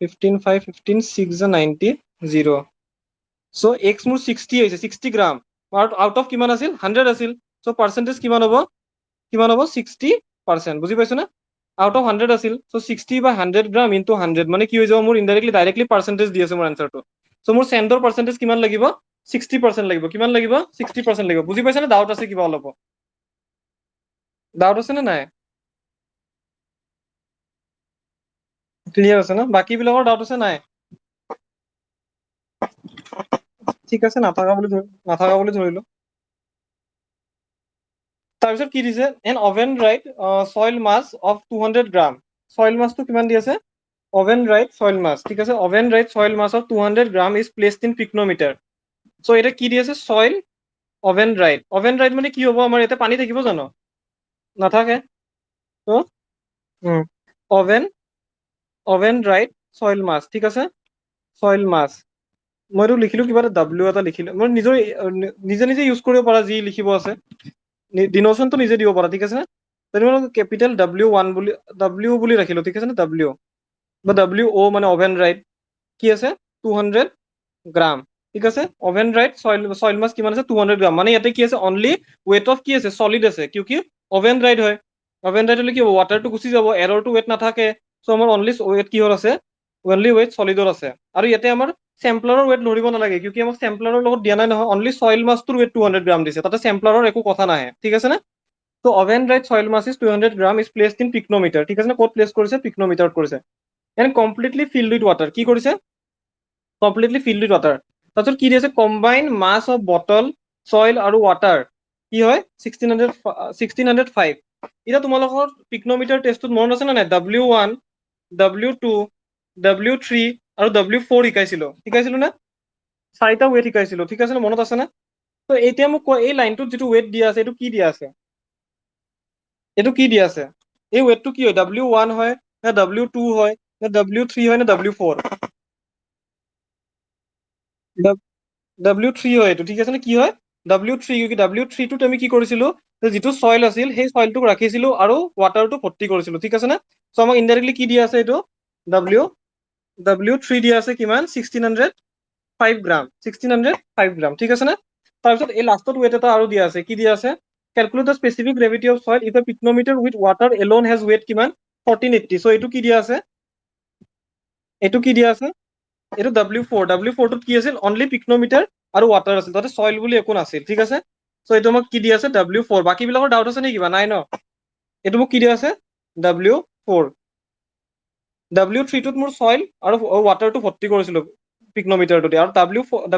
15 5 15 6 90 0. চ' x মোৰ 60 হৈছে 60 গ্ৰাম আউট অফ কিমান আছিল 100 আছিল চ' পাৰ্চেন্টেজ কিমান হ'ব 60%, বুজি পাইছো না? আউট অফ 100 আছিল চ' 60 বাই 100 গ্ৰাম ইনটু 100 মানে কি হৈ যাব মোৰ ইনডাইৰেক্টলি ডাইৰেক্টলি পাৰ্চেন্টেজ দি আছে মোৰ এনচাৰটো চ' মোৰ চেণ্ডৰ পাৰ্চেন্টেজ কিমান লাগিব 60% লাগিব কিমান লাগিব 60% লাগিব বুজি পাইছা নে ডাউট আছে কিবা অলপ ডাউট আছে নে নাই ক্লিয়াৰ আছে ন বাকী বিলাকৰ ডাউট আছে নাই ঠিক আছে নাথাকা বুলি ধৰিলো তাৰপিছত কি দিছে an oven right soil mass of 200 gram soil মাছটো কিমান দি আছে oven right soil mass ঠিক আছে oven right soil mass of 200 gram is placed in picnometer so এটা কি দি আছে soil oven right মানে কি হ'ব আমাৰ ইয়াতে পানী থাকিব জানো নাথাকে তো oven right soil mass ঠিক আছে soil mass মইতো লিখিলো কিবা এটা w এটা লিখিলো মই নিজৰ নিজে নিজে ইউজ কৰিব পাৰা যি লিখিব আছে ডিনোশনটো নিজে দিব পাৰা ঠিক আছে না তেনেহ'লে কেপিটেল w বুলি ৰাখিলো ঠিক আছে না w বা WO মানে অভেন ৰাইট কি আছে 200 গ্ৰাম ঠিক আছে অভেন ৰাইট সইল মাছ কিমান আছে 200 গ্ৰাম মানে ইয়াতে কি আছে অনলি ৱেট অফ কি আছে সলিড আছে কিউকি অভেন ৰাইট হয় অভেন ৰাইট হলে কি হ'ব ৱাটাৰটো গুচি যাব এৰৰটো ৱেট নাথাকে চ' আমাৰ অনলি ৱেট কিহৰ আছে অনলি ৱেট সলিডৰ আছে আৰু ইয়াতে আমাৰ চেম্পলাৰৰ ৱেট ধৰিব নালাগে কিউকি আমাক চেম্পলাৰৰ লগত দিয়া নাই নহয় অনলি সইল মাছটোৰ ৱেট 200 গ্ৰাম দিছে তাতে চেম্পলাৰৰ একো কথা নাহে ঠিক আছে নে ত' oven right soil mass is 200 gram is placed in pycnometer ঠিক আছে নে ক'ত প্লেচ কৰিছে পিকনোমিটাৰত কৰিছে and completely filled with water কি কৰিছে কমপ্লিটলি ফিল্ড উইথ ৱাটাৰ তাৰপিছত কি দিছে combine mass of bottle soil আৰু ৱাটাৰ কি হয় 1605 এতিয়া তোমালোকৰ পিকনোমিটাৰ টেষ্টটোত মনত আছে নে নাই W1 W2 W3 আৰু W4 শিকাইছিলো নে চাৰিটা ৱেট শিকাইছিলো ঠিক আছে নে মনত আছে নে তো এতিয়া মোক কোৱা এই লাইনটোত যিটো ৱেট দিয়া আছে এইটো কি দিয়া আছে এইটো কি দিয়া আছে এই ৱেটটো কি হয় W1 হয় নে W2 হয় নে W3 হয় নে W4 W3 হয় এইটো ঠিক আছে নে কি হয় W3 W3 টোত আমি কি কৰিছিলো যিটো সইল আছিল সেই সইলটোক ৰাখিছিলো আৰু ৱাটাৰটো ভৰ্তি কৰিছিলো ঠিক আছে নে চ' আমাক ইনডাইৰেক্টলি কি দিয়া আছে এইটো W3 দিয়া আছে কিমান 1605 গ্ৰাম 1605 গ্ৰাম ঠিক আছে নে তাৰপিছত এই লাষ্টত ৱেট এটা আৰু দিয়া আছে কি দিয়া আছে calculate the specific gravity of soil if a picnometer with water alone has weight কিমান 1480 চ' এইটো কি দিয়া আছে এইটো কি দিয়া আছে এইটো W4 টোত কি আছিল অনলি পিকনোমিটাৰ আৰু ৱাটাৰ আছিল তাতে সইল বুলি একো নাছিল ঠিক আছে চ' এইটো মোক কি দিয়া আছে W4 বাকী বিলাকৰ ডাউট আছে নে কিবা নাই ন এইটো মোক কি দিয়া আছে W4 W3 টোত মোৰ সইল আৰু ৱাটাৰটো ভৰ্তি কৰিছিলো পিকনোমিটাৰটোতে আৰু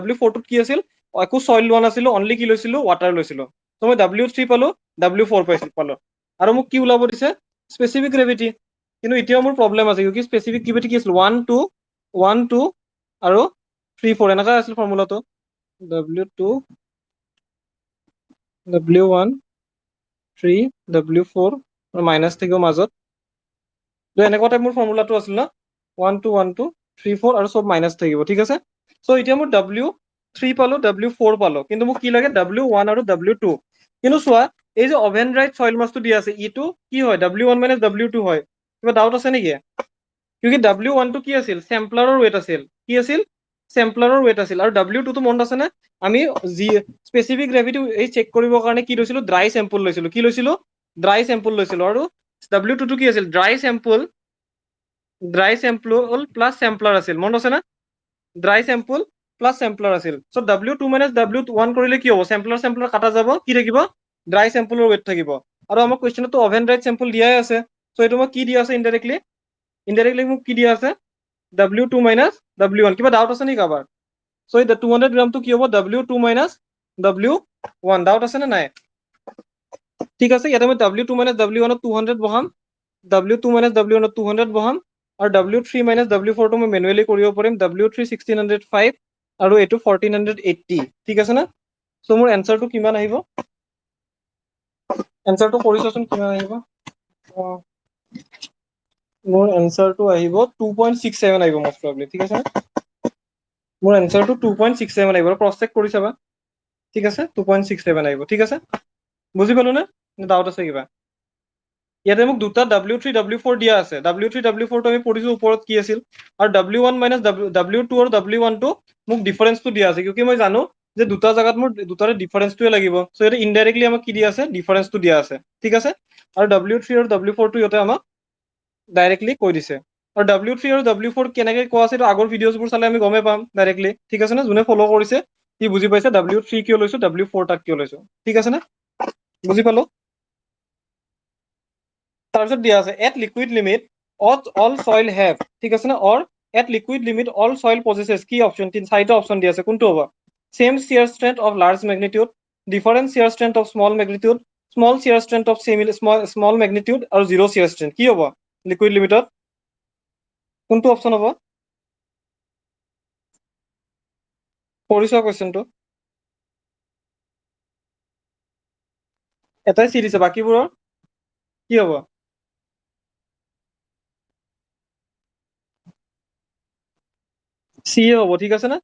W4 টোত কি আছিল একো সইল লোৱা নাছিলো অনলি কি লৈছিলো ৱাটাৰ লৈছিলো ত' মই W3 পালো W4 পালো আৰু মোক কি ওলাব দিছে স্পেচিফিক গ্ৰেভিটি কিন্তু এতিয়াও মোৰ প্ৰব্লেম আছে কি স্পেচিফিক গ্ৰেভিটি কি আছিল 1 2 আৰু 3 4 এনেকা আছিল ফৰ্মুলাটো W2 W1 3 W4 আৰু মাইনাছ থাকিব মাজত তো এনেকুৱা টাইপ মোৰ ফৰ্মুলাটো আছিল ন 1 2 1 2 3 4 আৰু চব মাইনাছ থাকিব ঠিক আছে চ' এতিয়া মোৰ W3 পালো W4 পালো কিন্তু মোক কি লাগে W1 আৰু W2 কিন্তু চোৱা এই যে অভেন ৰাইট সইল মাছটো দিয়া আছে ইটো কি হয় W1 মাইনাছ W2 হয় কিবা ডাউট আছে নেকি কিউকি W1 টো কি আছিল চেম্পলাৰৰ ৱেট আছিল কি আছিল চেম্পলাৰৰ ৱেট আছিল আৰু W2 টো মনত আছে নে আমি যি স্পেচিফিক গ্ৰেভিটি এই চেক কৰিবৰ কাৰণে কি লৈছিলো ড্ৰাই চেম্পল লৈছিলো কি লৈছিলো ড্ৰাই চেম্পল লৈছিলো আৰু W2 টো কি আছিল ড্ৰাই চেম্পল প্লাছ চেম্পলাৰ আছিল মনত আছে না ড্ৰাই চেম্পল প্লাছ চেম্পলাৰ আছিল চ' W2 মাইনাছ W1 কৰিলে কি হ'ব চেম্পলাৰ কাটা যাব কি থাকিব ড্ৰাই চেম্পলৰ ৱেট থাকিব আৰু আমাৰ কুৱেশ্যনতো অভেন ড্ৰাইড চেম্পল দিয়াই আছে চ' এইটো মোক কি দিয়া আছে ইনডাইৰেক্টলি মোক কি দিয়া আছে W2 মাইনাছ W1 কিবা ডাউট আছে নেকি কাৰোবাৰ চ' এই 200 গ্ৰামটো কি হ'ব W2 মাইনাছ W1 ডাউট আছে নে নাই ঠিক আছে ইয়াতে মই W2 মাইনাছ W1 200 বহাম W2 মাইনাছ W1 200 বহাম আৰু W3 মাইনাছ W4 টো মই মেনুৱেলি কৰিব পাৰিম W3 1605 আৰু এইটো 1480 ঠিক আছে না চ' মোৰ এনচাৰটো কিমান আহিব এনসাৰটো কৰিছচোন কিমান আহিব মোৰ এনসাৰটো আহিব 2.67 আহিব মোষ্ট প্ৰবাবলি ঠিক আছে মোৰ এনসাৰটো 2.67 আহিব ক্ৰছ চেক কৰি চাবা ঠিক আছে 2.67 আহিব ঠিক আছে বুজি পালো নে ডাউট আছে কিবা ইয়াতে মোক দুটা W3 W4 দিয়া আছে W3 W4 টো আমি পঢ়িছো ওপৰত কি আছিল আৰু W1 মাইনাছ W2 আৰু W1 টো মোক ডিফাৰেন্সটো দিয়া আছে কিউকি মই জানো যে দুটা জাগাত মোৰ দুটাৰে ডিফাৰেন্সটোৱে লাগিব সো এটা ইনডাইৰেক্টলি আমাক কি দিয়া আছে ডিফাৰেন্সটো দিয়া আছে ঠিক আছে আৰু W3 আৰু W4 টো ইয়াতে আমাক ডাইৰেক্টলি কৈ দিছে আৰু W3 আৰু W4 কেনেকৈ কোৱা আছে আগৰ ভিডিঅ'ছবোৰ চালে আমি গমে পাম ডাইৰেক্টলি ঠিক আছে না যোনে ফলো কৰিছে সি বুজি পাইছে W3 কিয় লৈছো W4 তাক কিয় লৈছো ঠিক আছে না বুজি পালো তাৰপিছত দিয়া আছে at liquid limit all soil have ঠিক আছে না or at liquid limit all soil possess কি অপশন চাৰিটা অপশন দিয়া আছে কোনটো হ'ব same shear strength of large magnitude different shear strength of small magnitude small shear strength of small magnitude আৰু জিৰ' শিয়াৰ ষ্ট্ৰেংথ কি হ'ব লিকুইড লিমিটত কোনটো অপশন হ'ব পঢ়িছ কোৱেশ্চনটো এটাই চি দিছে বাকীবোৰৰ কি হ'ব চি হ'ব ঠিক আছে না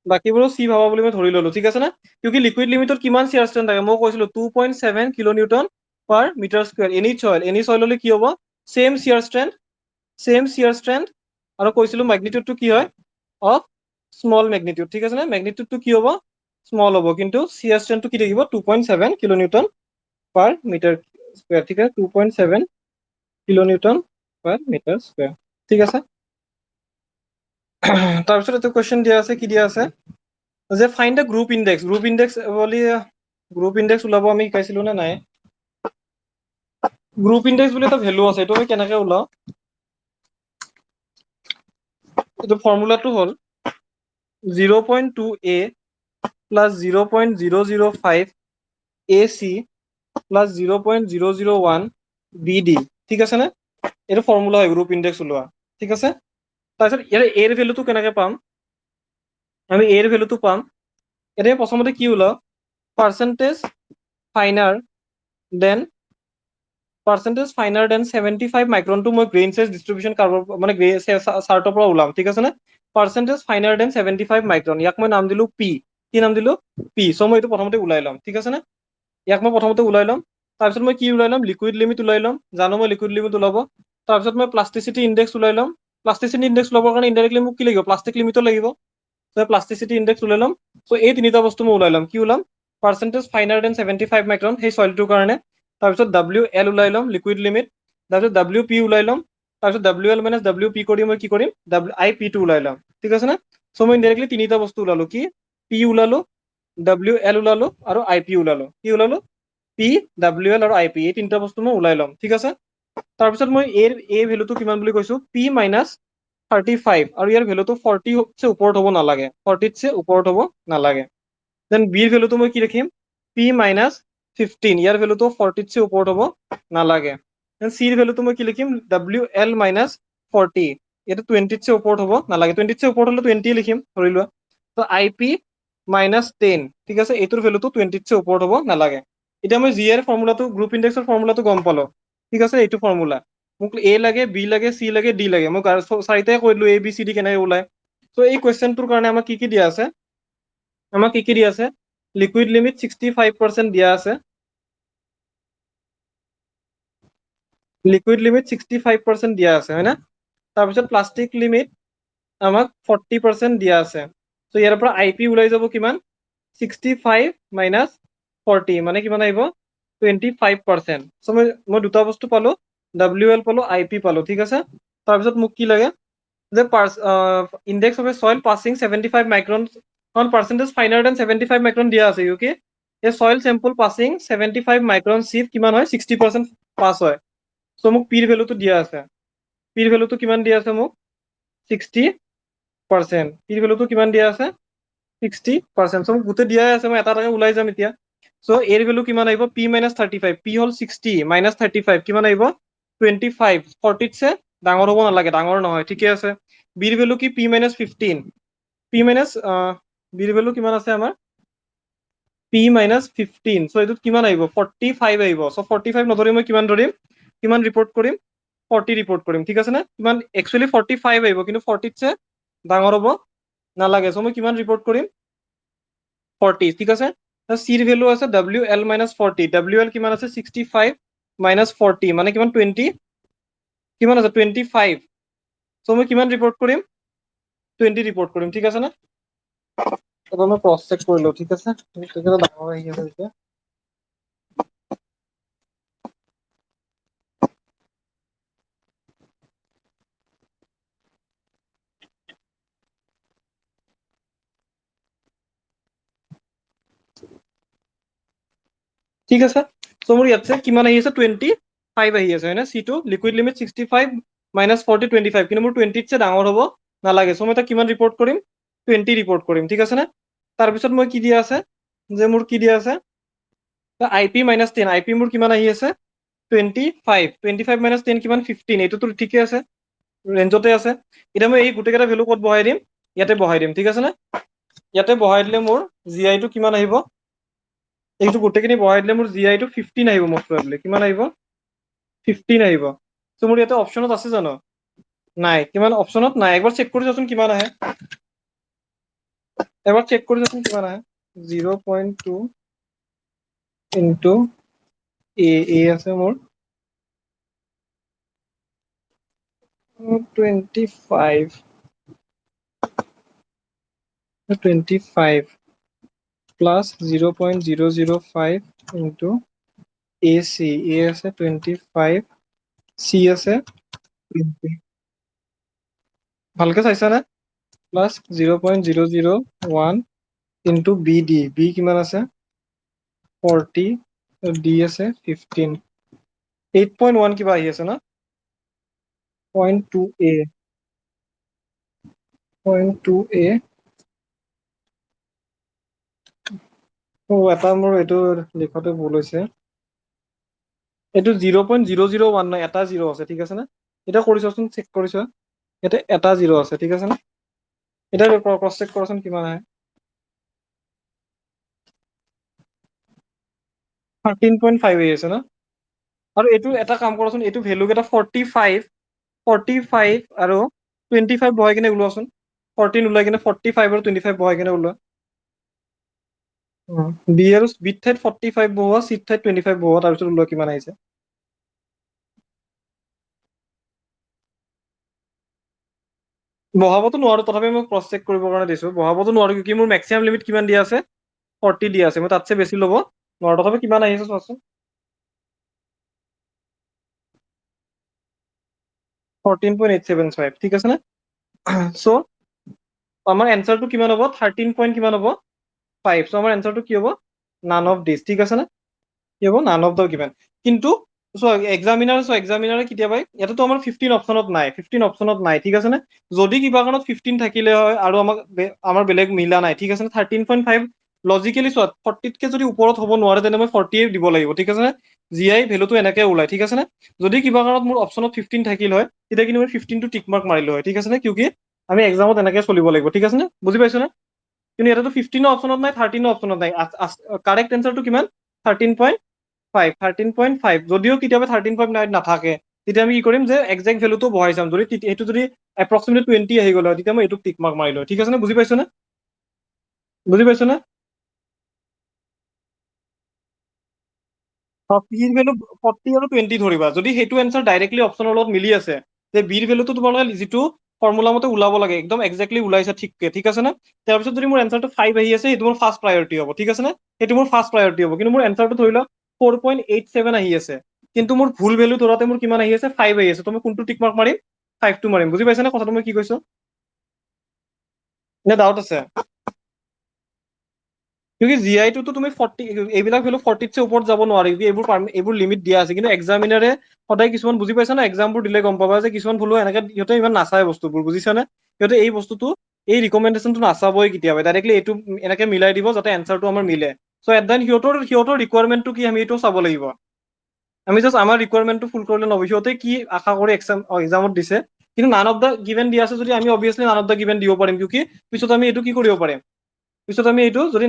বাকীবোৰো চি ভাবা বুলি মই ধৰি ললো ঠিক আছে না কিউকি লিকুইড লিমিটত কিমান শিয়াৰ ষ্ট্ৰেংথ থাকে মই কৈছিলো 2.7 কিলো নিউটন পাৰ মিটাৰ স্কয়াৰ এনি সয়েল হলে কি হ'ব সেম শিয়াৰ ষ্ট্ৰেংথ আৰু কৈছিলো ম্যাগনিটিউডটো কি হয় অফ স্মল ম্যাগনিটিউড ঠিক আছে না ম্যাগনিটিউডটো কি হ'ব স্মল হ'ব কিন্তু শিয়াৰ ষ্ট্ৰেংথটো কি থাকিব 2.7 কিলো নিউটন পাৰ মিটাৰ স্কয়াৰ ঠিক আছে 2.7 কিলো নিউটন পাৰ মিটাৰ স্কয়াৰ ঠিক আছে তাৰপিছত এইটো কোৱেশ্চন দিয়া আছে কি দিয়া আছে যে ফাইন্ড দ্য গ্ৰুপ ইনডেক্স বুলি গ্ৰুপ ইনডেক্স ওলাব আমি শিকাইছিলো নে নাই গ্ৰুপ ইনডেক্স বুলি এটা ভ্যালু আছে এইটো আমি কেনেকৈ ওলাও এইটো ফৰ্মুলাটো হ'ল 0.2a plus 0.005 AC plus 0.001 BD ঠিক আছে নে এইটো ফৰ্মুলা হয় গ্ৰুপ ইনডেক্স ওলোৱা ঠিক আছে তাৰপিছত ইয়াৰ এৰ ভ্যালুটো কেনেকৈ পাম আমি এৰ ভ্যালুটো পাম এতিয়া প্ৰথমতে কি ওলাও পাৰ্চেন্টেজ ফাইনাৰ দেন 75 মাইক্ৰনটো মই গ্ৰেইন সাইজ ডিস্ট্ৰিবিউশন কাৰ্ভৰ মানে চাৰ্টৰ পৰা ওলাম ঠিক আছে নে পাৰ্চেন্টেজ ফাইনাৰ দেন 75 মাইক্ৰন ইয়াক মই নাম দিলো পি কি নাম দিলো পি সো মই এইটো প্ৰথমতে ওলাই ল'ম ঠিক আছে নে ইয়াক মই প্ৰথমতে ওলাই ল'ম তাৰপিছত মই কি ওলাই ল'ম লিকুইড লিমিট ওলাই ল'ম জানো মই লিকুইড লিমিট ওলাব তাৰপিছত মই প্লাষ্টিচিটি ইনডেক্স ওলাই ল'ম প্লাষ্টিচিটি ইনডেক্স ল'বৰ কাৰণে ইনডাইৰেক্টলি মোক কি লাগিব প্লাষ্টিক লিমিটৰ লাগিব সো প্লাষ্টিচিটি ইনডেক্স ওলাই ল'ম সো এই তিনিটা বস্তু মই ওলাই ল'ম কি ওলাম পাৰ্চেন্টেজ ফাইনাৰ দেন 75 মাইক্ৰন সেই সয়েলটোৰ কাৰণে তাৰপিছত WL ওলাই ল'ম লিকুইড লিমিট তাৰপিছত WP ওলাই ল'ম তাৰপিছত WL মাইনাছ WP কৰি মই কি কৰিম IP2 ওলাই ল'ম ঠিক আছে না সো মই ইনডাইৰেক্টলি তিনিটা বস্তু ওলালো কি P ওলালো WL ওলালো আৰু IP ওলালো কি ওলালো P WL আৰু IP এই তিনিটা বস্তু মই ওলাই ল'ম ঠিক আছে তাৰপিছত মই এই ভ্যালুটো কিমান বুলি কৈছো P minus 35 আৰু ইয়াৰ ভ্যালুটো 40 চে ওপৰত হ'ব নালাগে 40 চে ওপৰত হ'ব নালাগে দেন বিৰ ভ্যালুটো মই কি ৰাখিম P minus 15 ইয়াৰ ভ্যালুটো 40 চে ওপৰত হ'ব নালাগে দেন C ৰ ভ্যালুটো মই কি লিখিম WL minus 40 এটা 20 চে ওপৰত হ'ব নালাগে 20 চে ওপৰত হলে 20 লিখিম ধৰি লোৱা তো IP minus 10 ঠিক আছে এইটোৰ ভ্যালুটো 20 চে ওপৰত হ'ব নালাগে এতিয়া মই জি এৰ ফৰ্মুলাটো গ্ৰুপ ইনডেক্সৰ ফৰ্মুলাটো গম পালো ঠিক আছে এইটো ফৰ্মুলা মোক A লাগে B লাগে C লাগে D লাগে মই চাৰিটাই কৈ দিলো A B C D কেনেকৈ ওলাই তো এই কোৱেশ্চনটোৰ কাৰণে আমাক কি দিয়া আছে আমাক কি দিয়া আছে লিকুইড লিমিট 65% দিয়া আছে লিকুইড লিমিট 65% দিয়া আছে হয় না তাৰপিছত প্লাষ্টিক লিমিট আমাক 40% দিয়া আছে সো ইয়াৰ পৰা IP ওলাই যাব কিমান 65 minus 40 মানে কিমান আহিব 25% সো মই দুটা বস্তু পালো WL পালো IP পালো ঠিক আছে তাৰপিছত মোক কি লাগে যে index of A soil passing 75 Micron কাৰণ পাৰ্চেন্টেজ ফাইনাৰ দেন 75 মাইক্ৰন দিয়া আছে ইউকে এ সয়েল স্যাম্পল পাছিং 75 মাইক্ৰন চিপ কিমান হয় 60% পাস হয় সো মোক পিৰ ভ্যালুটো দিয়া আছে পিৰ ভ্যালুটো কিমান দিয়া আছে মোক 60% পিৰ ভ্যালুটো কিমান দিয়া আছে 60% সো গোটেই দিয়াই আছে মই এটা এটাকে ওলাই যাম এতিয়া সো এৰ ভ্যালু কিমান আহিব P minus 35 P হল 60 minus 35 কিমান আহিব 25 40 চে ডাঙৰ হ'ব নালাগে ডাঙৰ নহয় ঠিকে আছে বিৰ ভ্যালু কি P minus 15 P minus বিৰ ভ্যালু কিমান আছে আমাৰ p minus 15 so এইটোত কিমান আহিব 45 আহিব so 45 নধৰি মই কিমান ধৰিম কিমান ৰিপৰ্ট কৰিম 40 ৰিপৰ্ট কৰিম ঠিক আছে না কিমান একচুয়ালি 45 আহিব কিন্তু 40 তছে ডাঙৰ হ'ব নালাগে so মই কিমান ৰিপৰ্ট কৰিম 40 ঠিক আছে c ৰ ভ্যালু আছে wl minus 40 wl কিমান আছে 65 minus 40 মানে কিমান 20 কিমান আছে 25 so মই কিমান ৰিপৰ্ট কৰিম 20 ৰিপৰ্ট কৰিম ঠিক আছে না এবাৰ মই ক্ৰস চেক কৰি লও ঠিক আছে তেতিয়ালে ডাঙৰ আহি আছে এতিয়া ঠিক আছে সো মোৰ ইয়াত কিমান আহি আছে 25 আহি আছে হয়নে c2 লিকুইড লিমিট 65 minus 40 25 কিন্তু মোৰ 20 তছে ডাঙৰ হ'ব নালাগে সো মই এটা কিমান ৰিপৰ্ট কৰিম 20 ৰিপৰ্ট কৰিম ঠিক আছে না তাৰ পিছত মই কি দিয়া আছে যে মোৰ কি দিয়া আছে ip minus 10 ip মোৰ কিমান আহি আছে 25 minus 10 কিমান 15 এইটো তো ঠিকই আছে ৰেঞ্জতে আছে এটা মই এই গুটেকেটা ভ্যালু কত বহাই দিম ইয়াতে বহাই দিম ঠিক আছে না ইয়াতে বহাই দিলে মোৰ gi টো কিমান আহিব এইটো গুটেখিনি বহাই দিলে মোৰ gi টো 15 আহিব মোষ্ট প্ৰবাবলি কিমান আহিব 15 আহিব সো মোৰ ইয়াতে অপচনত আছে জানো নাই কিমান অপচনত নাই একবাৰ চেক কৰি যাচোন কিমান আহে এবাৰ চেক কৰি যাচোন কিমান আহে 0.2 into a আছে মোৰ 25 plus 0.005 into AC A আছে 25 C আছে 20 ভালকে চাইছা না plus 0.001 into BD B কিমান আছে 40 D আছে 15 8.1 কিবা আহি আছে না 0.2A 0.2A এটা মোৰ এইটো লিখতে ভুল হৈছে এইটো 0.001 নাই এটা 0 আছে ঠিক আছে না এটা কৰিছচোন চেক কৰিছ এটা এটা 0 আছে ঠিক আছে না এটা ক্ৰস চেক কৰচোন কিমান আহে 13.5 আহি আছে না আৰু এইটো এটা কাম কৰচোন এইটো ভ্যালু কেটা 45 আৰু 25 বহাই কিনে ওলোৱাচোন 14 ওলাই কিনে 45 আৰু 25 বহাই কিনে ওলোৱা বি আৰু বিত ঠাইত 45 বহোৱা চিত ঠাইত 25 বহোৱা তাৰপিছত ওলোৱা কিমান আহিছে বহাবতো নোৱাৰো তথাপি মই ক্ৰস চেক কৰিবৰ কাৰণে দিছো বহাবতো নোৱাৰো কি মোৰ মেক্সিমাম লিমিট কিমান দিয়া আছে 40 দিয়া আছে মই তাতছে বেছি ল'ব নোৱাৰো তথাপি কিমান আহিছে চোৱাচোন 14.875 ঠিক আছে না সো আমাৰ এনসাৰটো কিমান হ'ব 13 পইণ্ট কিমান হ'ব 5 সো আমাৰ এনসাৰটো কি হ'ব নান অফ দিস ঠিক আছে না কি হ'ব নান অফ দা গিভেন কিন্তু এক্সামিনাৰে কেতিয়াবা ইয়াতেতো আমাৰ 15 অপশনত নাই 15 অপশনত নাই ঠিক আছে না যদি কিবা কাৰণত 15 থাকিলে হয় আৰু আমাক আমাৰ বেলেগ মিলা নাই ঠিক আছে 13.5 লজিকেলি চোৱা 40 তকে যদি ওপৰত হ'ব নোৱাৰে তেনে মই 40 দিব লাগিব ঠিক আছে জিআই ভ্যালুটো এনেকে ওলাই ঠিক আছে যদি কিবা কাৰণত মোৰ অপশনত 15 থাকিল হয় তেতিয়া কিন্তু মই 15 টো টিক মাৰ্ক মাৰিলো হয় ঠিক আছে কিউকি আমি এক্সামত এনেকে চলিব লাগিব ঠিক আছে বুজি পাইছো না কিন্তু ইয়াতেতো 15 অপশনত নাই 13 অপশনত নাই কাৰেক্ট এনসাৰটো কিমান 13.5 যদিও কেতিয়াবা 13.9 নাথাকে তেতিয়া আমি কি কৰিম যে এক্সাক্ট ভ্যালুটো বহাই চাম যদি এইটো যদি এপ্ৰক্সিমেটলি 20 আহি গ'ল হয় তেতিয়া মই এইটোক টিক মাৰ্ক মাৰি লওঁ ঠিক আছে বুজি পাইছো না পিৰ ভ্যালু 40 আৰু 20 ধৰিবা যদি সেইটো এনসাৰ ডাইৰেক্টলি অপশনৰ লগত মিলি আছে যে বিৰ ভ্যালুটো তোমালোকে যিটো ফৰ্মুলা মতে ওলাব লাগে একদম এক্স্যাক্টলি ওলাইছে ঠিককে ঠিক আছে না তাৰপিছত যদি মোৰ এনসাৰটো 5 আহি আছে সেইটো মোৰ ফাৰ্স্ট প্ৰায়োৰিটি হ'ব ঠিক আছে না সেইটো মোৰ ফাৰ্স্ট প্ৰায়োৰিটি হ'ব কিন্তু মোৰ এনসাৰটো ধৰি লওক 4.87 আহি আছে কিন্তু মোৰ ভুল ভ্যালু ধৰাতে মোৰ কিমান আহি আছে 5 আহি আছে তো মই কোনটো টিক মাৰ্ক মাৰিম 5 টো মাৰিম বুজি পাইছা না কথাটো মই কি কৈছো নে ডাউট আছে কিউকি জিআই টো তুমি 40 এইবিলাক ভ্যালু 40 তছে ওপৰত যাব নোৱাৰে কিউকি এইবোৰ লিমিট দিয়া আছে কিন্তু এক্সামিনাৰে সদায় কিছুমান বুজি পাইছা না এক্সামবোৰ দিলে গম পাবা যে কিছুমান ভুলো এনেকে সিহঁতে ইমান নাচায় বস্তুবোৰ বুজিছা নে সিহঁতে এই বস্তুটো এই ৰিকমেণ্ডেশ্যনটো নাচাবই কেতিয়াবা ডাইৰেক্টলি এইটো এনেকে মিলাই দিব যাতে এনসাৰটো আমাৰ মিলে সো এট দেন সিহঁতৰ ৰিকুৱাৰমেণ্টটো কি আমি এইটো চাব লাগিব আমি জাষ্ট আমাৰ ৰিকুৱাৰমেণ্টটো ফুল কৰিলে নহব সিহঁতে কি আশা কৰি এক্সামত দিছে কিন্তু নান অফ দা গিভেন দিয়া আছে যদি আমি obviously none of the given দিব পাৰিম কিউকি পিছত আমি এইটো কি কৰিব পাৰিম পিছত আমি এইটো যদি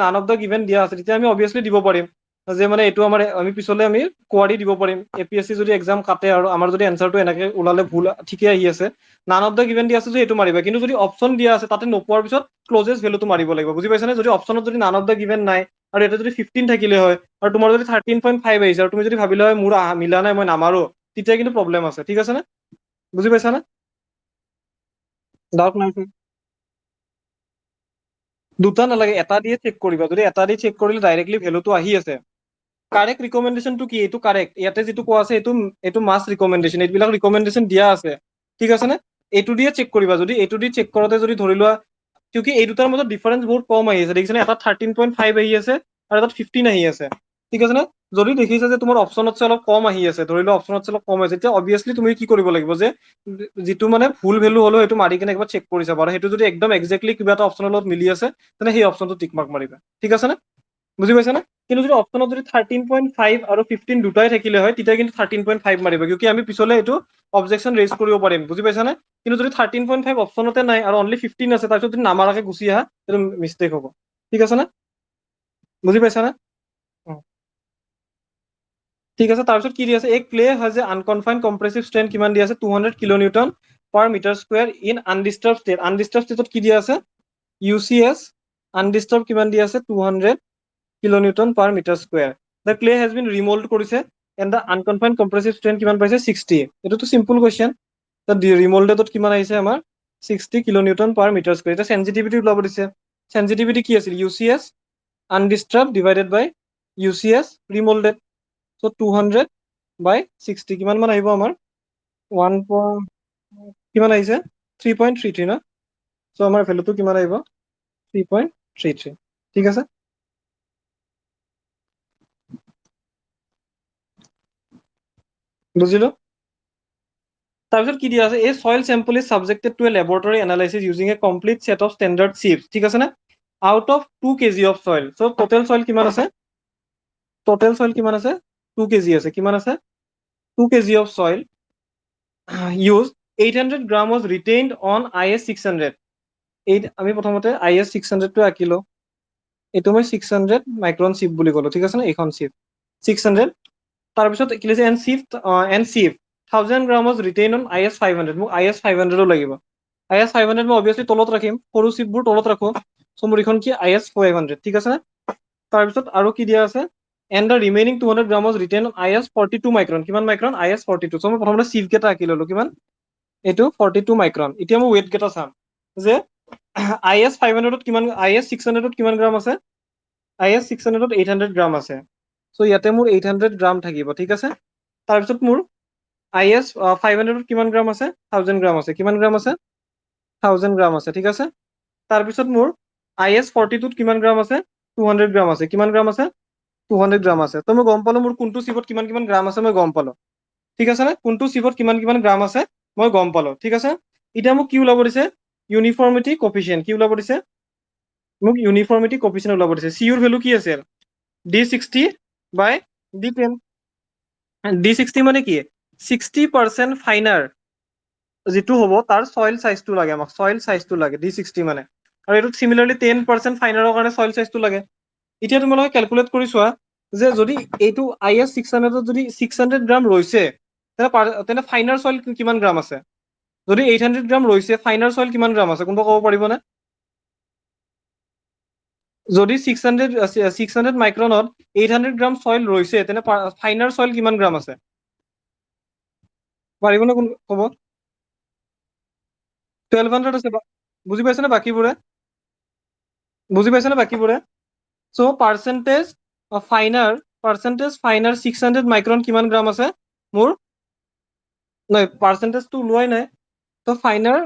নান অফ দ্য গিভেন দিয়া আছে তেতিয়া আমি অবভিয়াছলি দিব পাৰিম যে মানে এইটো আমাৰ আমি পিছলৈ আমি কোৱাৰি দিব পাৰিম APSC যদি এক্সাম কাটে আৰু আমাৰ যদি এনচাৰটো এনেকে ওলালে ভুল ঠিকে আহি আছে নান অফ দ্য গিভেন দিয়া আছে যে এইটো মাৰিবা কিন্তু যদি অপচন দিয়া আছে তাতে নোপোৱাৰ পিছত ক্লজেষ্ট ভেলুটো মাৰিব লাগিব বুজি পাইছানে যদি অপচনত যদি নান অফ দ্য গিভেন নাই আৰু এটা যদি 15 থাকিলে হয় আৰু তোমাৰ যদি 13.5 আহিছে আৰু তুমি যদি ভাবিলা হয় মোৰ মিলা নাই মই নামাৰো তেতিয়া কিন্তু প্ৰব্লেম আছে ঠিক আছে নে বুজি পাইছানে ডাউট নাই দুটা নালাগে এটা দিয়ে চেক কৰিবা যদি এটা দি চেক কৰিলে ডাইৰেক্টলি ভেলুটো আহি আছে কাৰেক্ট ৰিকমেণ্ডেশ্যনটো কি এইটো কাৰেক্ট ইয়াতে যিটো কোৱা আছে এইটো মাষ্ট ৰিকমেণ্ডেশ্যন এইবিলাক ৰিকমেণ্ডেশ্যন দিয়া আছে ঠিক আছে নে এইটো দিয়ে চেক কৰিবা যদি এইটো দি চেক কৰোতে যদি ধৰি লোৱা কিউকি এই দুটাৰ মাজত ডিফাৰেন্স বহুত কম আহি আছে দেখিছানে এটা 13.5 আহি আছে আৰু এটা 15 আহি আছে ঠিক আছে নে যদি দেখিছা যে তোমাৰ অপচনতছে অলপ কম আহি আছে ধৰি লোৱা অপচনতছে অলপ কম আছে তেতিয়া অবভিয়াছলি তুমি কি কৰিব লাগিব যে যিটো মানে ভুল ভেলু হলো সেইটো মাৰি কিনে একবাৰ চেক কৰি চাবা আৰু সেইটো যদি একদম একজেক্টলি কিবা এটা অপচনৰ লগত মিলি আছে তেনে সেই অপচনটো টিক মাৰ্ক মাৰিবা ঠিক আছে নে বুজি পাইছা নে কিন্তু যদি অপচনত যদি 13.5 আৰু 15 দুটাই থাকিলে হয় তেতিয়া কিন্তু 13.5 মাৰিবা কিউকি আমি পিছলে এইটো অবজেকশ্যন ৰেজ কৰিব পাৰিম বুজি পাইছা নে কিন্তু যদি 13.5 অপচনতে নাই আৰু অনলি 15 আছে তাৰপিছত যদি নামাৰাকে গুচি আহা সেইটো মিষ্টেক হ'ব ঠিক আছে নে বুজি পাইছা নে ঠিক আছে তাৰপিছত কি দি আছে এক clay has a unconfined compressive strain কিমান দি আছে 200 kilonewton per meter square in undisturbed state undisturbed stateত কি দি আছে UCS undisturbed কিমান দি আছে 200 kilonewton per meter square the clay has been remolded কৰিছে and the unconfined compressive strain কিমান পাইছে 60 এটোতো সিম্পল কোৱেশ্চন তাত ৰিমোল্ডেডত কিমান আহিছে আমাৰ 60 kilonewton per meter square এটা সেনসিটিভিটি ওলাব দিছে সেনসিটিভিটি কি আছিল UCS undisturbed divided by UCS remolded so 200 by 60 কিমান মান আহিব আমাৰ 1 কিমান আহিছে 3.33 না so আমাৰ ভ্যালুটো কিমান আহিব 3.33 ঠিক আছে বুজিলো তাৰপিছত কি দিয়া আছে এই soil sample is subjected to a laboratory analysis using a complete set of standard sieves ঠিক আছে না out of 2 kg of soil so total soil কিমান আছে টোটাল সয়েল কিমান আছে 2 কেজি আছে কিমান আছে 2 kg of soil used 800 gram was retained on IS 600 আমি প্ৰথমতে IS 600 টো আঁকিলো এইটো মই 600 মাইক্ৰন চিপ বুলি ক'লো ঠিক আছে না এইখন চিপ 600 তাৰপিছত কি লিখে এন চিপ 1000 gram was retained on IS 500 মোক IS 500 ও লাগিব IS 500 মই অবভিয়াছলি তলত ৰাখিম সৰু চিপবোৰ তলত ৰাখো সো মোৰ এখন কি IS 500 ঠিক আছে না তাৰপিছত আৰু কি দিয়া আছে and the remaining 200 gram was retained on IS 42 micron কিমান মাইক্ৰন IS 42 সো মই প্ৰথমতে চিপ কেটা আঁকি ললো কিমান এইটো 42 মাইক্ৰন এতিয়া মই ওয়েট কেটা চাম যে IS 500 কিমান IS 600 কিমান গ্ৰাম আছে IS 600 800 গ্ৰাম আছে সো ইয়াতে মোৰ 800 গ্ৰাম থাকিব ঠিক আছে তাৰপিছত মোৰ IS 500 কিমান গ্ৰাম আছে 1000 গ্ৰাম আছে কিমান গ্ৰাম আছে 1000 গ্ৰাম আছে ঠিক আছে তাৰপিছত মোৰ IS 42 কিমান গ্ৰাম আছে 200 গ্ৰাম আছে কিমান গ্ৰাম আছে 200 গ্ৰাম আছে তো মই গম পালো মোৰ কোনটো চিপত কিমান কিমান গ্ৰাম আছে মই গম পালো ঠিক আছে না কোনটো চিপত কিমান কিমান গ্ৰাম আছে মই গম পালো ঠিক আছে এতিয়া মোক কি ওলাব দিছে ইউনিফৰ্মিটি কোফিচিয়েন্ট কি ওলাব দিছে মোক ইউনিফৰ্মিটি কোফিচিয়েন্ট ওলাব দিছে C ৰ ভ্যালু কি আছিল D60 বাই D10 D60 মানে কি 60% ফাইনাৰ যিটো হ'ব তাৰ সয়েল সাইজটো লাগে আমাক সয়েল সাইজটো লাগে D60 মানে আৰু এটো সিমিলাৰলি 10% ফাইনাৰৰ কাৰণে সয়েল সাইজটো লাগে এতিয়া তোমালোকে ক্যালকুলেট কৰি চোৱা যে যদি এইটো IS 600 যদি 600 গ্ৰাম লৈছে তেনে ফাইনাৰ সয়েল কিমান গ্ৰাম আছে যদি 800 গ্ৰাম লৈছে ফাইনাৰ সয়েল কিমান গ্ৰাম আছে কোনবা ক'ব পাৰিব না যদি 600 মাইক্ৰনত 800 গ্ৰাম সয়েল ৰৈছে তেনে ফাইনাৰ সয়েল কিমান গ্ৰাম আছে পাৰিব না কোন ক'ব 1200 আছে বুজি পাইছে না বাকিবোৰে বুজি পাইছে না বাকিবোৰে সো পাৰ্চেন্টেজ ফাইনাৰ 600 মাইক্ৰন কিমান গ্ৰাম আছে মোৰ নাই পাৰ্চেন্টেজটো ওলোৱাই নাই তো ফাইনাৰ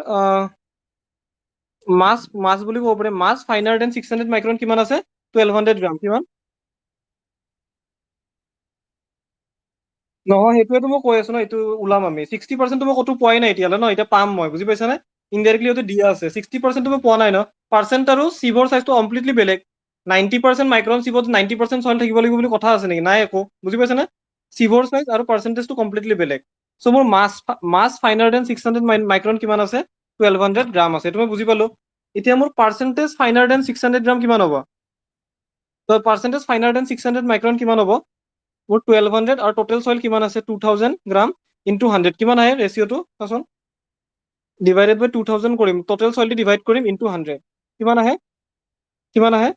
মাছ বুলি ক'ব পাৰে মাছ ফাইনাৰ দেন 600 মাইক্ৰন কিমান আছে 1200 গ্ৰাম কিমান নহয় সেইটোৱেতো মই কৈ আছো ন এইটো ওলাম আমি 60% মই ক'তো পোৱাই নাই এতিয়ালৈ ন এতিয়া পাম মই বুজি পাইছা নে ইনডাইৰেক্টলি হয়তো দিয়া আছে 60% মই পোৱা নাই ন পাৰ্চেন্ট আৰু চিভৰ সাইজটো কমপ্লিটলি বেলেগ 90% মাইক্ৰন চিভত 90% সয়েল থাকিব লাগিব বুলি কথা আছে নেকি নাই একো বুজি পাইছা নে চিভৰ সাইজ আৰু পাৰ্চেন্টেজটো কমপ্লিটলি বেলেগ সো মোৰ মাছ ফাইনাৰ দেন 600 মাইক্ৰন কিমান আছে 1200 গ্ৰাম আছে এইটো মই বুজি পালো এতিয়া মোৰ পাৰ্চেন্টেজ ফাইনাৰ দেন 600 গ্ৰাম কিমান হ'ব? তো পাৰ্চেন্টেজ ফাইনাৰ দেন 600 মাইক্ৰন কিমান হ'ব? মোৰ 1200 আৰু টোটেল সইল কিমান আছে? 2000 গ্ৰাম ইনটু 100 কিমান আহে ৰেচিঅ'টো চাচোন? ডিভাইডেড বাই 2000 কৰিম, টোটেল সইলটো ডিভাইড কৰিম ইনটু 100 কিমান আহে? কিমান আহে?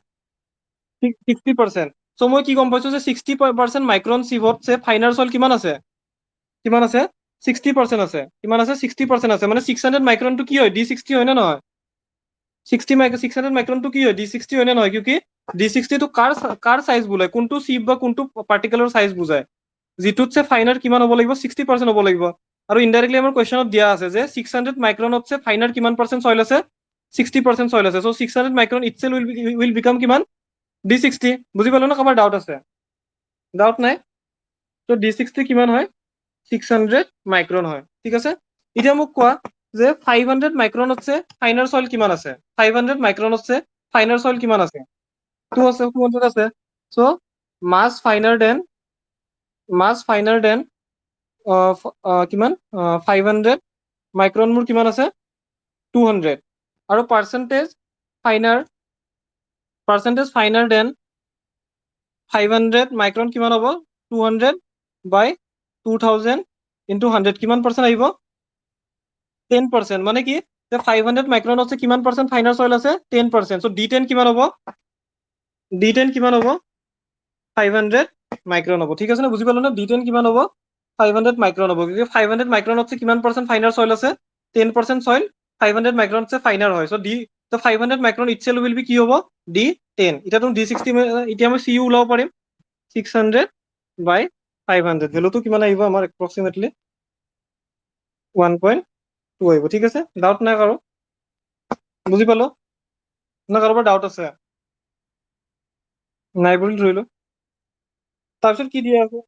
60%। চ' মই কি গম পাইছো যে 60% মাইক্ৰন চিভত ফাইনাৰ সইল কিমান আছে? কিমান আছে? 60% আছে। কিমান আছে? 60% আছে। মানে 600 মাইক্ৰনটো কি হয়? D60 হয় নে নহয়? 600 মাইক্ৰনটো কি হয়? D60 হয় নে নহয়? কিউকি D60 টো কাৰ সাইজ বুজায়? কোনটো চিপ বা কোনটো পাৰ্টিকুলাৰ সাইজ বুজায়? যিটোতছে ফাইনাৰ কিমান হ'ব লাগিব? 60% হ'ব লাগিব। আৰু ইনডাইৰেক্টলি আমাৰ কুৱেশ্যনত দিয়া আছে যে 600 মাইক্ৰনতছে ফাইনাৰ কিমান পাৰ্চেন্ট সইল আছে? 60% সইল আছে। চ' 600 মাইক্ৰন ইটসেল্ফ উইল বিকাম কিমান? D60। বুজি পালো না? কাৰোবাৰ ডাউট আছে? ডাউট নাই? ত' D60 কিমান হয়? 600 মাইক্ৰন হয়। ঠিক আছে? এতিয়া মোক কোৱা যে 500 মাইক্ৰনতছে ফাইনাৰ সইল কিমান আছে? 500 মাইক্ৰনতছে ফাইনাৰ সইল কিমান আছে? 200 আছে। চ' মাছ ফাইনাৰ দেন কিমান? 500 মাইক্ৰন মোৰ কিমান আছে? 200। আৰু পাৰ্চেন্টেজ ফাইনাৰ দেন 500 মাইক্ৰন কিমান হ'ব? 200 বাই 2000 ইনটু 100 কিমান পাৰ্চেন্ট আহিব? 10%। মানে কি? 500 মাইক্ৰনতছে কিমান পাৰ্চেন্ট ফাইনাৰ সইল আছে? 10%। চ' D10 কিমান হ'ব? D10 কিমান হ'ব? 500 মাইক্ৰন হ'ব। ঠিক আছে নে? বুজি পালো না? D10 কিমান হ'ব? 500 মাইক্ৰন হ'ব। 500 মাইক্ৰনতছে কিমান পাৰ্চেন্ট ফাইনাৰ সইল আছে? 10% সইল 500 মাইক্ৰনতছে ফাইনাৰ হয়। চ' 500 মাইক্ৰন ইটসেল্ফ উইল বি কি হ'ব? D10। এতিয়া তুমি D60 এতিয়া মই CU ওলাব পাৰিম। 600 বাই 500 ভেলুটো কিমান আহিব আমাৰ এপ্ৰক্সিমেটলি? 1.2 আহিব। ঠিক আছে? ডাউট নাই কাৰো? বুজি পালো না? কাৰোবাৰ ডাউট আছে? নাই বুলি ধৰিলো। তাৰপিছত কি দিয়া আছে?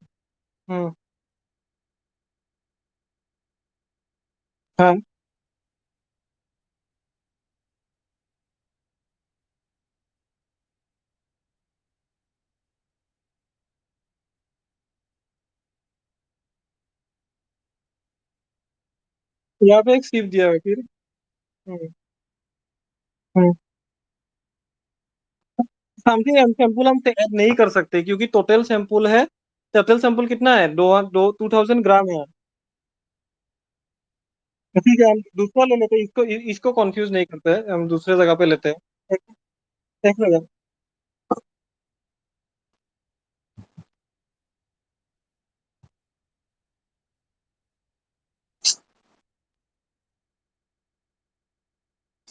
हाँ। यहाँ पे एक सिप दिया है फिर। हम्म, हम्म। समथिंग सैंपल हम ऐड नहीं कर सकते क्योंकि टोटल सैंपल है। टोटल सैंपल कितना है? दो दो 2000 ग्राम है। ठीक है, हम दूसरा ले लेते हैं। इसको कंफ्यूज नहीं करते हैं, हम दूसरे जगह पे लेते हैं। एक, एक मिनट।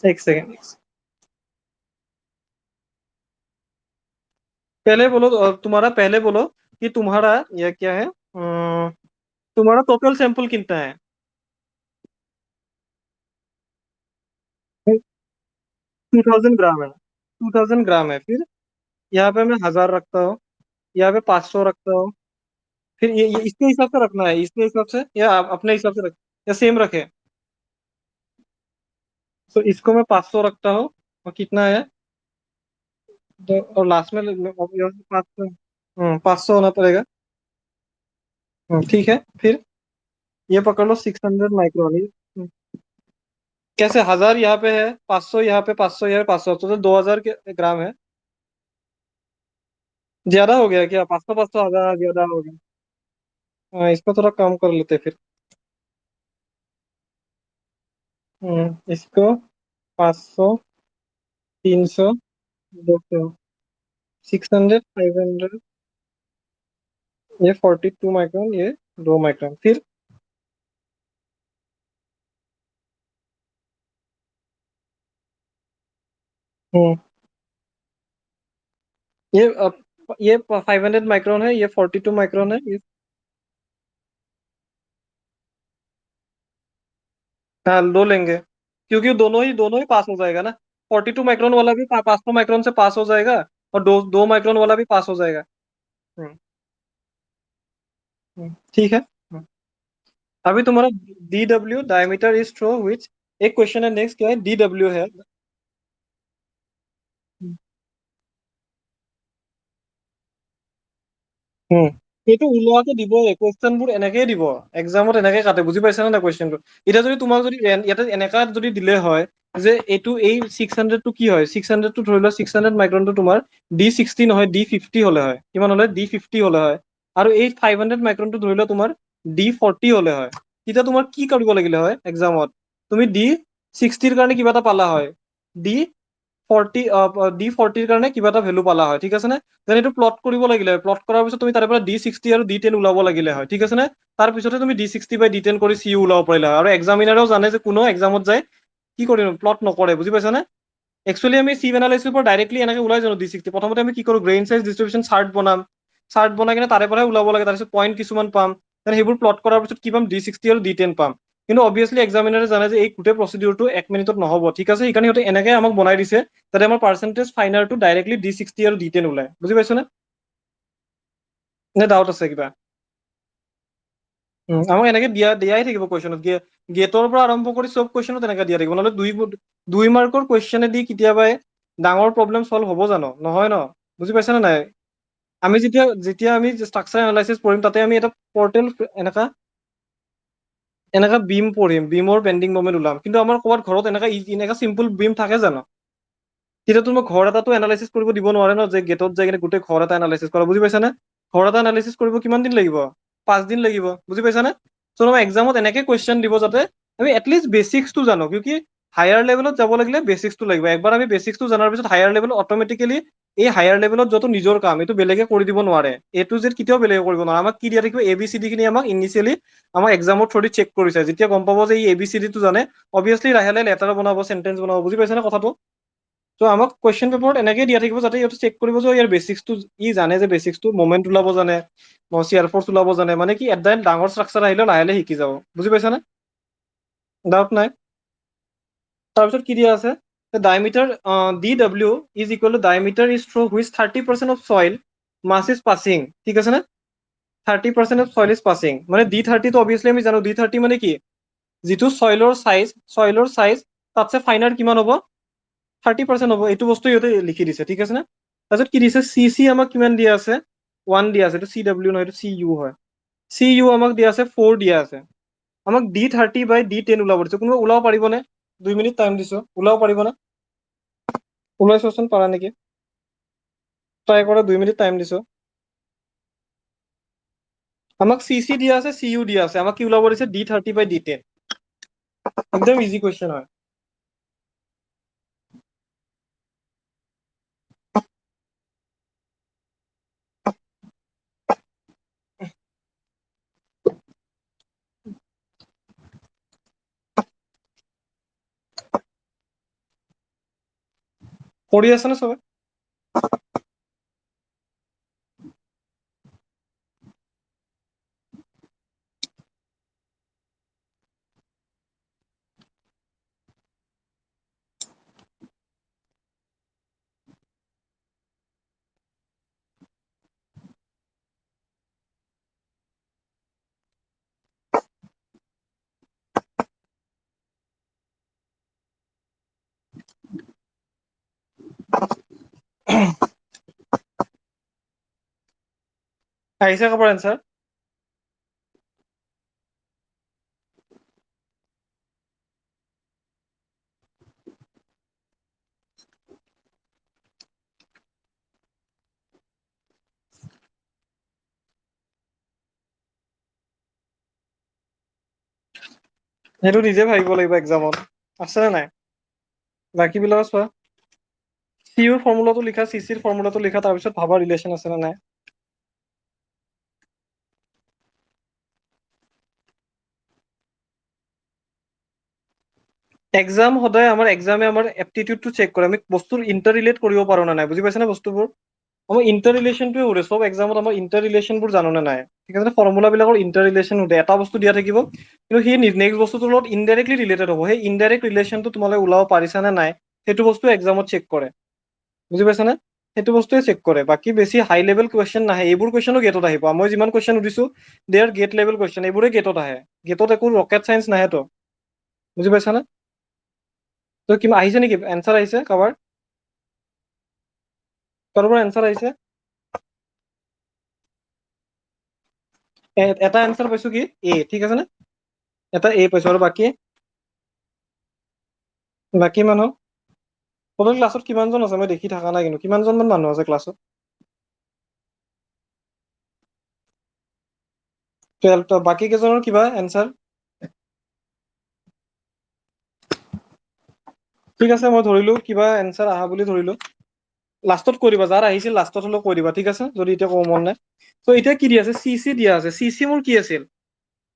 एक सेकंड। पहले बोलो तुम्हारा पहले बोलो कि तुम्हारा यह क्या है? तुम्हारा टोटल सैंपल कितना है? 2000 ग्राम है। 2000 ग्राम है। फिर यहाँ पे मैं 1000 रखता हूँ। यहाँ पे 500 रखता हूँ। फिर ये इसके हिसाब से रखना है, इसके हिसाब से या अपने हिसाब से रख या सेम रखे? तो इसको मैं 500 रखता हूँ। और कितना है? तो और लास्ट में 500। 500 होना पड़ेगा। ठीक है। फिर ये पकड़ लो 600 माइक्रोन। कैसे? 1000 यहाँ पे है, 500 यहाँ पे, 500 यहाँ पे, 500 तो 2000 के ग्राम है। ज्यादा हो गया क्या? 500 500 1000 ज्यादा हो गया। इसको थोड़ा कम कर लेते फिर। इसको 500, 300, 200, 600, 500। ये 42 माइक्रोन, ये 2 माइक्रोन। फिर हम्म, ये 500 माइक्रोन है, ये 42 माइक्रोन है। ये हाँ, दो लेंगे क्योंकि दोनों ही पास हो जाएगा ना। 42 माइक्रोन वाला भी 500 माइक्रोन से पास हो जाएगा। और दो दो माइक्रोन वाला भी पास हो जाएगा। हम्म, ठीक है। अभी तुम्हारा DW diameter is through which. एक क्वेश्चन है नेक्स्ट, क्या है? DW है। हम्म। সেইটো ওলোৱাকে দিব, কুৱেশ্যন বোৰ এনেকেই দিব। এক্সামত এনেকে কাটে, বুজি পাইছা নে নাই কুৱেশ্যনটো? এতিয়া যদি তোমাক যদি ইয়াতে এনেকা যদি দিলে হয় যে এইটো এই 600টো কি হয়, 600টো ধৰি লোৱা 600 মাইক্ৰনটো তোমাৰ D60 নহয় D50 হলে হয়, কিমান হলে D50 হলে হয়, আৰু এই 500 মাইক্ৰনটো ধৰি লোৱা তোমাৰ D40 হলে হয়, তেতিয়া তোমাৰ কি কৰিব লাগিলে হয় এক্সামত, তুমি D60ৰ কাৰণে কিবা এটা পালা হয়, D40 D40ৰ কাৰণে কিবা এটা ভেলু পালা হয়, ঠিক আছে নে? দেন এইটো প্লট কৰিব লাগিলে হয়, প্লট কৰাৰ পিছত তুমি তাৰে পৰা D60 আৰু D10 ওলাব লাগিলে হয়, ঠিক আছে নে? তাৰ পিছতে তুমি D60/D10 কৰি CU ওলাব পাৰিলা হয়, আৰু এক্সামিনাৰেও জানে যে কোনো এক্সামত যায় কি কৰিম প্লট নকৰে, বুজি পাইছা নে? একচুৱেলি আমি চিভ এনালাইচিছৰ পৰা ডাইৰেক্টলি এনেকে ওলাই জানো D60, প্ৰথমতে আমি কি কৰো গ্ৰেইন চাইজ ডিষ্ট্ৰিবিউচন চাৰ্ট বনাম, চাৰ্ট বনাই কিনে তাৰে পৰাই ওলাব লাগে, তাৰপিছত পইণ্ট কিছুমান পাম, দেন সেইবোৰ প্লট কৰাৰ পিছত কি পাম D60 আৰু D10 পাম। কিন্তু অবভিয়াছলি এক্সামিনাৰে জানে যে এই গোটেই প্ৰচিডিউৰটো 1 মিনিটত নহ'ব, ঠিক আছে, সেইকাৰণে সিহঁতে এনেকে আমাক বনাই দিছে যাতে আমাৰ পাৰ্চেন্টেজ ফাইনাৰটো ডাইৰেক্টলি D60 আৰু D10 ওলাই, বুজি পাইছ নে? নে ডাউট আছে কিবা? আমাক এনেকে দিয়াই থাকিব কুৱেশ্যনত, গেটৰ পৰা আৰম্ভ কৰি চব কুৱেশ্যনত এনেকে দিয়া থাকিব, নহলে 2 মাৰ্কৰ কুৱেশ্যনেদি কেতিয়াবাই ডাঙৰ প্ৰব্লেম চল্ভ হ'ব জানো? নহয় ন, বুজি পাইছা নে নাই? আমি যেতিয়া আমি ষ্ট্ৰাকচাৰ এনালাইচিছ পঢ়িম তাতে আমি এটা পৰ্টেল এনেকা বিম পঢ়িম, বিমৰ বেণ্ডিং মমেণ্ট ওলাম, কিন্তু আমাৰ ক'ৰবাত ঘৰত এনেকা চিম্পল বিম থাকে জানো? তেতিয়াতো মই ঘৰ এটাতো এনালাইচিছ কৰিব দিব নোৱাৰে ন, যে গেটত যাই কিনে গোটেই ঘৰ এটা এনালাইচিছ কৰা, বুজি পাইছা নে? ঘৰ এটা এনালাইচিছ কৰিব কিমান দিন লাগিব? 5 দিন লাগিব, বুজি পাইছা নে? চ' আমাৰ এক্সামত এনেকে কুৱেশ্যন দিব যাতে আমি এটলিষ্ট বেচিক্সটো জানো, কিউকি হায়াৰ লেভেলত যাব লাগিলে বেচিক্সটো লাগিব, একবাৰ আমি বেচিক্সটো জনাৰ পিছত হায়াৰ লেভেলত অট'মেটিকেলি এই হায়াৰ লেভেলত যোনটো নিজৰ কাম এইটো বেলেগে কৰি দিব নোৱাৰে, A to Z কেতিয়াও বেলেগে কৰিব নোৱাৰে, আমাক কি দিয়া থাকিব ABCD খিনি আমাক ইনিচিয়েলি আমাক এক্সামৰ থ্ৰুদি চেক কৰিছে, যেতিয়া গম পাব যে এই ABCD টো জানে অবভিয়াছলি লাহে লাহে লেটাৰ বনাব, চেন্টেন্স বনাব, বুজি পাইছা নে কথাটো? ত' আমাক কুৱেশ্যন পেপাৰত এনেকে দিয়া থাকিব যাতে ইহঁতে চেক কৰিব যে ইয়াৰ বেচিক্সটো ই জানে, যে বেচিক্সটো মমেণ্ট ওলাব জানে, চিয়াৰ ফৰ্চ ওলাব জানে, মানে কি এট দা এণ্ড ডাঙৰ ষ্ট্ৰাকচাৰ আহিলেও লাহে লাহে শিকি যাব, বুজি পাইছা নে? ডাউট নাই? তাৰপিছত কি দিয়া আছে, diameter DW is equal to diameter is through which 30% of soil mass is passing, ঠিক আছে নে? 30% অফ চইল ইজ পাছিং, মানে D30টো অবভিয়াছলি আমি জানো, D30 মানে কি, যিটো চইলৰ চাইজ তাতছে ফাইনাৰ কিমান হ'ব, 30% হ'ব, এইটো বস্তু ইহঁতে লিখি দিছে, ঠিক আছে নে? তাৰপিছত কি দিছে, CC আমাক কিমান দিয়া আছে, 1 দিয়া আছে, এইটো CW নহয়, এইটো CU হয়, CU আমাক দিয়া আছে 4 দিয়া আছে, আমাক D30/D10 ওলাব দিছে, কোনোবা ওলাব পাৰিবনে? 2 মিনিট টাইম দিছো, ওলাব পাৰিবনে? ওলাই চোৱাচোন, পাৰা নেকি? ট্ৰাই কৰা, 2 মিনিট টাইম দিছো। আমাক CC দিয়া আছে, CU দিয়া আছে, আমাক কি ওলাব দিছে D30/D10, একদম ইজি কুৱেশ্যন হয়। কৰি আছে নে চবে? আহিছে কাৰোবাৰ এনচাৰ? সেইটো নিজে ভাবিব লাগিব এক্সামত, আছে নে নাই? বাকী বিলাক চোৱা, CUৰ ফৰ্মুলাটো লিখা, CCৰ ফৰ্মুলাটো লিখা, তাৰপিছত ভাবা ৰিলেশ্যন আছে নে নাই। এক্সাম সদায় আমাৰ এক্সামে আমাৰ এপ্টিটিউডটো চেক কৰে, আমি বস্তুৰ ইণ্টাৰ ৰিলেট কৰিব পাৰো নে নাই, বুজি পাইছা নে বস্তুবোৰ? আমাৰ ইণ্টাৰ ৰিলেশ্যনটোৱে সুধে, চব এক্সামত আমাৰ ইণ্টাৰ ৰিলেশ্যনবোৰ জানো নে নাই, ঠিক আছে, ফৰ্মুলা বিলাকৰ ইণ্টাৰ ৰিলেশ্যন সুধে, এটা বস্তু দিয়া থাকিব কিন্তু সেই নেক্সট বস্তুটোৰ লগত ইনডাইৰেক্টলি ৰিলেটেড হ'ব, সেই ইনডাইৰেক্ট ৰিলেশ্যনটো তোমালোকে ওলাব পাৰিছা নে নাই, সেইটো বস্তু এক্সামত চেক কৰে, বুজি পাইছা নে? সেইটো বস্তুৱে চেক কৰে, বাকী বেছি হাই লেভেল কুৱেশ্যন নাহে, এইবোৰ কুৱেশ্যনো গেটত আহিব, মই যিমান কুৱেশ্যন সুধিছো দে আৰ গেট লেভেল কুৱেশ্যন, এইবোৰে গেটত আহে, গেটত একো ৰকেট চাইন্স নাহেতো, বুজি পাইছা নে? ত' কিবা আহিছে নেকি, এনচাৰ আহিছে কাৰোবাৰ? কাৰোবাৰ এনচাৰ আহিছে? এটা এনচাৰ পাইছো কি A, ঠিক আছে নে? এটা A পাইছো, আৰু বাকী বাকী মানুহ টোটেল ক্লাছত কিমানজন আছে মই দেখি থকা নাই কিন্তু কিমানজন মান মানুহ আছে ক্লাছত 12 বাকী কেইজনৰ কিবা এনচাৰ ঠিক আছে মই ধৰিলো কিবা এনচাৰ আহা বুলি ধৰিলো লাষ্টত কৈ দিবা যাৰ আহিছিল লাষ্টত হলেও কৈ দিবা ঠিক আছে যদি এতিয়া ক'ব মন নাই ত' এতিয়া কি দিয়া আছে চি চি দিয়া আছে চি চি মোৰ কি আছিল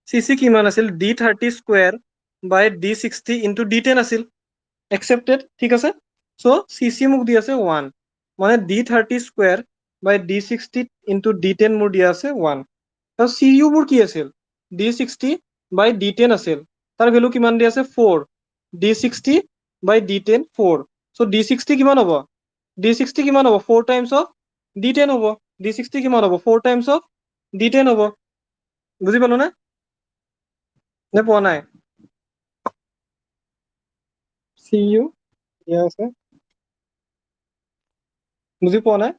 চি চি কিমান আছিল D30 স্কুৱেৰ বাই D60 ইন্টু D10 আছিল একচেপ্টেড ঠিক আছে চ' চি চি মোক দি আছে 1 মানে D30 স্কুৱেৰ বাই D60 ইন্টু D10 মোৰ দিয়া আছে 1 আৰু চি ইউ মোৰ কি আছিল D60 বাই D10 আছিল তাৰ ভেলু কিমান দি আছে 4 D60 by D10 4 so' D60 কিমান হ'ব D60 কিমান হ'ব 4 টাইমছ অফ D10 হ'ব D60 কিমান হ'ব 4 টাইমছ অফ D10 হ'ব বুজি পালো নে নে পোৱা নাই চি ইউ দিয়া আছে বুজি পোৱা নাই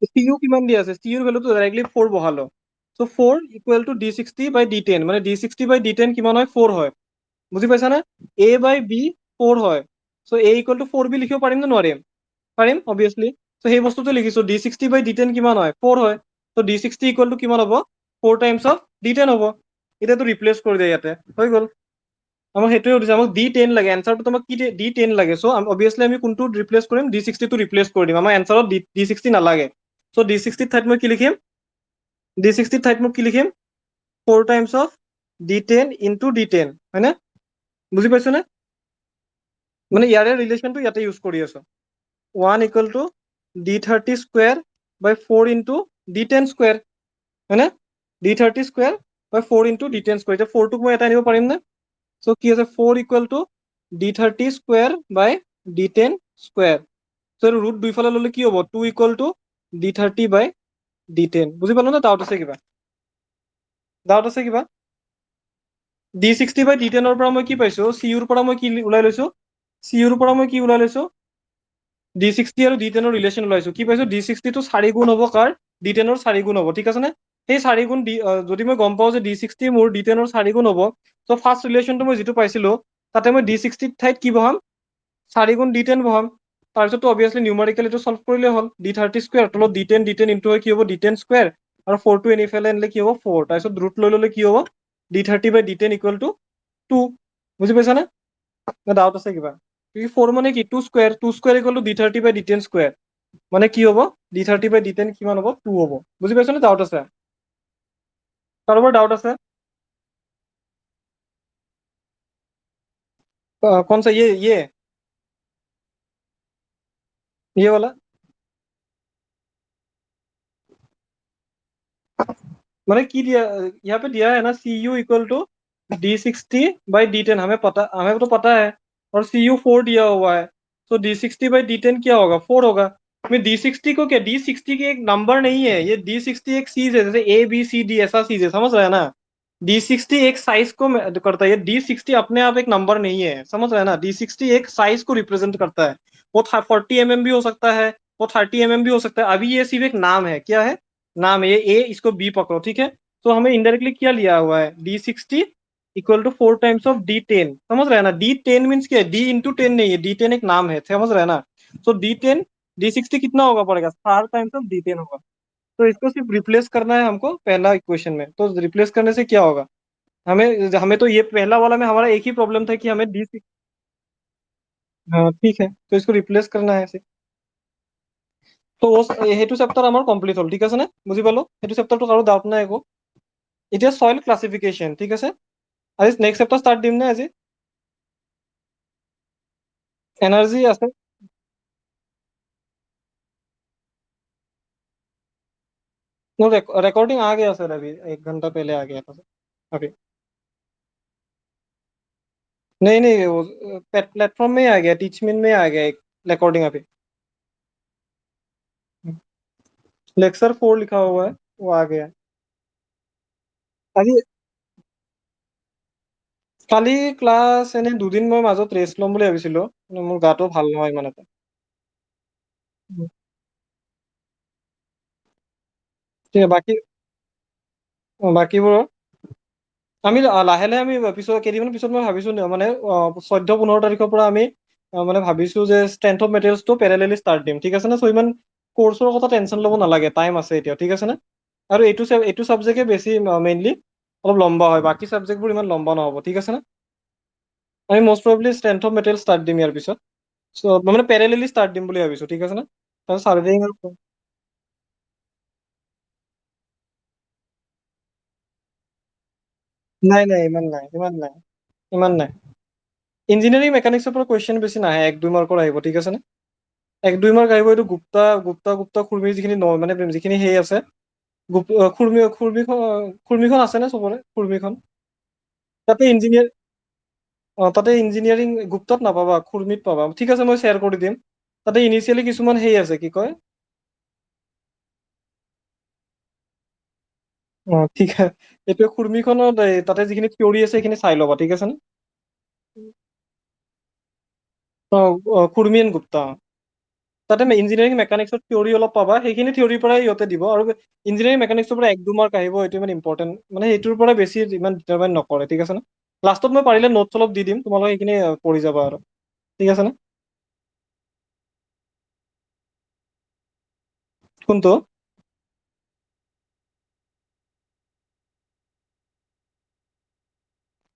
চি ইউ কিমান দিয়া আছে চি ইউৰ ভেলুটো ডাইৰেক্টলি 4 বহালো so' 4 equal to D60 by D10 মানে D60 বাই D10 কিমান হয় 4 হয় বুজি পাইছা নে A বাই B 4 হয় চ' A ইকুৱেল টু 4B লিখিব পাৰিম নে নোৱাৰিম পাৰিম অবভিয়াছলি চ' সেই বস্তুটো লিখিছো D60 বাই D10 কিমান হয় 4 হয় ত' D60 ইকুৱেল টু কিমান হ'ব 4 টাইমছ অফ D10 হ'ব এতিয়াতো ৰিপ্লেচ কৰি দিয়ে ইয়াতে হৈ গ'ল আমাক সেইটোৱে সুধিছে আমাক D10 লাগে এনচাৰটো তোমাক কি D10 লাগে চ' অবভিয়াছলি আমি কোনটো ৰিপ্লেচ কৰিম D60 টো ৰিপ্লেচ কৰি দিম আমাৰ এনচাৰত D60 নালাগে চ' D60 ঠাইত মই কি লিখিম D60 ঠাইত মই কি লিখিম 4 times of D10 into D10 হয়নে বুজি পাইছো নে মানে ইয়াৰে ৰিলেশ্যনটো ইয়াতে ইউজ কৰি আছো 1 equal to D30 square by 4 into D10 square হয়নে D30 square by 4 into D10 square এতিয়া 4 টোক মই এটা আনিব পাৰিম নে চ' কি আছে 4 equal to D30 square by D10 square so' root দুইফালে ল'লে কি হ'ব 2 equal to D30 by D10 বুজি পালো নে ডাউট আছে কিবা ডাউট আছে কিবা D60 বাই D10 পৰা মই কি পাইছো চি ইউৰ পৰা মই কি ওলাই লৈছো চি ইউৰ পৰা মই কি ওলাই লৈছো D60 আৰু D10 ৰ ৰিলেশ্যন ওলাইছো কি পাইছো D60 টো 4 গুণ হ'ব কাৰ D10 ৰ 4 গুণ হ'ব ঠিক আছে নে সেই 4 গুণ যদি মই গম পাওঁ যে D60 মোৰ D10 ৰ 4 গুণ হ'ব চ' ফাৰ্ষ্ট ৰিলেশ্যনটো মই যিটো পাইছিলো তাতে মই D60 ঠাইত কি বহাম 4 গুণ D10 বহাম তাৰপিছত অবভিয়াছলি নিউমাৰিকেল এইটো সলভ কৰিলে হ'ল D30 স্কুৱেৰ তলত D10 ইনটু হয় কি হ'ব D10 স্কুৱেৰ আৰু 4 টো এনিফালে আনিলে কি হ'ব 4 তাৰপিছত ৰুট লৈ ল'লে কি হ'ব D30 by D10 equal to 2 বুজি পাইছা নে ডাউট আছে কিবা 4 মানে কি 2 square 2 square equal to D30 by D10 square মানে কি হ'ব D30 বাই D10 কিমান হ'ব 2 হ'ব বুজি পাইছা নে ডাউট আছে কাৰোবাৰ ডাউট আছে कौन सा ये वाला मैंने की दिया यहाँ पे दिया है ना c u equal to D60 by D10 हमें तो पता है और सी यू 4 दिया हुआ है तो D60 बाई D10 क्या होगा 4 होगा मैं D60 को क्या D60 की एक नंबर नहीं है ये D60 एक चीज है जैसे ABCD ऐसा चीज है समझ रहा है ना D60 एक साइज को करता है ये D60 अपने आप एक नंबर नहीं है समझ रहा है ना D60 एक साइज को रिप्रेजेंट करता है वो 40 mm भी हो सकता है वो 30 mm भी हो सकता है अभी ये सिर्फ एक नाम है क्या है नाम है ये ए इसको बी पकड़ो ठीक है तो हमें इनडायरेक्टली क्या लिया हुआ है D60 equal to 4 times of D10 समझ रहे हैं ना D10 मीन्स क्या है D इंटू 10 नहीं है D10 एक नाम है समझ रहे हैं ना तो D10 D60 कितना होगा पड़ेगा 4 टाइम्स ऑफ D10 होगा तो इसको सिर्फ रिप्लेस करना है हमको पहला इक्वेशन में तो रिप्लेस करने से क्या होगा हमें हमें तो ये पहला वाला में हमारा एक ही प्रॉब्लम था कि हमें डी हाँ ठीक है तो इसको रिप्लेस करना है ऐसे তো সেইটো চেপ্টাৰ আমাৰ কমপ্লিট হ'ল ঠিক আছে নে বুজি পালো সেইটো চেপ্টাৰটো কাৰো ডাউট নাই একো এতিয়া সইল ক্লাছিফিকেশ্যন ঠিক আছে আজি নেক্সট চেপ্টাৰ ষ্টাৰ্ট দিম নে আজি एनर्जी আছে रिकॉर्डिंग आ गया सर अभी 1 घंटा पहले आ गया था सर अभी नहीं नहीं वो प्लेटफॉर्म में ही आ गया टीचमिन में आ गया एक रिकॉर्डिंग अभी लेक्चर 4 लिखा हुआ है वो आ गया আজি কালি ক্লাছ এনে দুদিন মই মাজত ৰেষ্ট ল'ম বুলি ভাবিছিলো কিন্তু মোৰ গাটো ভাল নহয় ইমান এটা ঠিক আছে বাকী বাকীবোৰৰ আমি লাহে লাহে আমি পিছত কেইদিনমান পিছত মই ভাবিছো মানে 14-15 তাৰিখৰ পৰা আমি মানে ভাবিছো যে ষ্ট্ৰেংথ অফ মেটেৰিয়েলছটো পেৰেলেলি ষ্টাৰ্ট দিম, ঠিক আছে নে? চ' ইমান কোৰ্চৰ কথা টেনশ্যন ল'ব নালাগে, টাইম আছে এতিয়া, ঠিক আছে নে? আৰু এইটো চাবজেক্টে বেছি মেইনলি অলপ লম্বা হয়, বাকী চাবজেক্টবোৰ ইমান লম্বা নহ'ব, ঠিক আছে নে? আমি most probably strength of material start দিম ইয়াৰ পিছত। চ' মানে পেৰেলেলি ষ্টাৰ্ট দিম বুলি ভাবিছো, ঠিক আছে নে? তাৰপিছত চাৰ্ভেইং আৰু নাই নাই ইমান নাই ইমান নাই ইমান নাই। ইঞ্জিনিয়াৰিং মেকানিক্সৰ পৰা কুৱেশ্যন বেছি নাহে, 1-2 মাৰ্কৰ আহিব, ঠিক আছে নে? 1-2 মাৰ্ক আহিব, এইটো গুপ্তা খুৰ্মিৰ যিখিনি মানে যিখিনি সেই আছে, খুৰ্মিখন আছে নে চবৰে খুৰ্মিখন? তাতে ইঞ্জিনিয়াৰ তাতে ইঞ্জিনিয়াৰিং গুপ্তাত নাপাবা, খুৰ্মিত পাবা, ঠিক আছে মই শ্বেয়াৰ কৰি দিম। তাতে ইনিচিয়েলি কিছুমান সেই আছে, কি কয় ঠিক আছে, এইটো খুৰ্মিখনত তাতে যিখিনি থিয়ৰি আছে সেইখিনি চাই ল'বা, ঠিক আছে নে? খুৰ্মি এণ্ড গুপ্তা। তাতে ইঞ্জিনিয়াৰিং মেকানিক্সৰ থিয়ৰি অলপ পাবা, সেইখিনি থিয়ৰিৰ পৰাই সিহঁতে দিব, আৰু ইঞ্জিনিয়াৰিং মেকানিক্সৰ পৰা 1-2 মাৰ্ক আহিব, এইটো ইমান ইম্পৰ্টেণ্ট মানে সেইটোৰ পৰা বেছি ইমান ডিটাৰমাইন নকৰে, ঠিক আছে নে? লাষ্টত মই পাৰিলে নোটছ অলপ দি দিম, তোমালোকে সেইখিনি পঢ়ি যাবা আৰু, ঠিক আছে নে? কোনটো?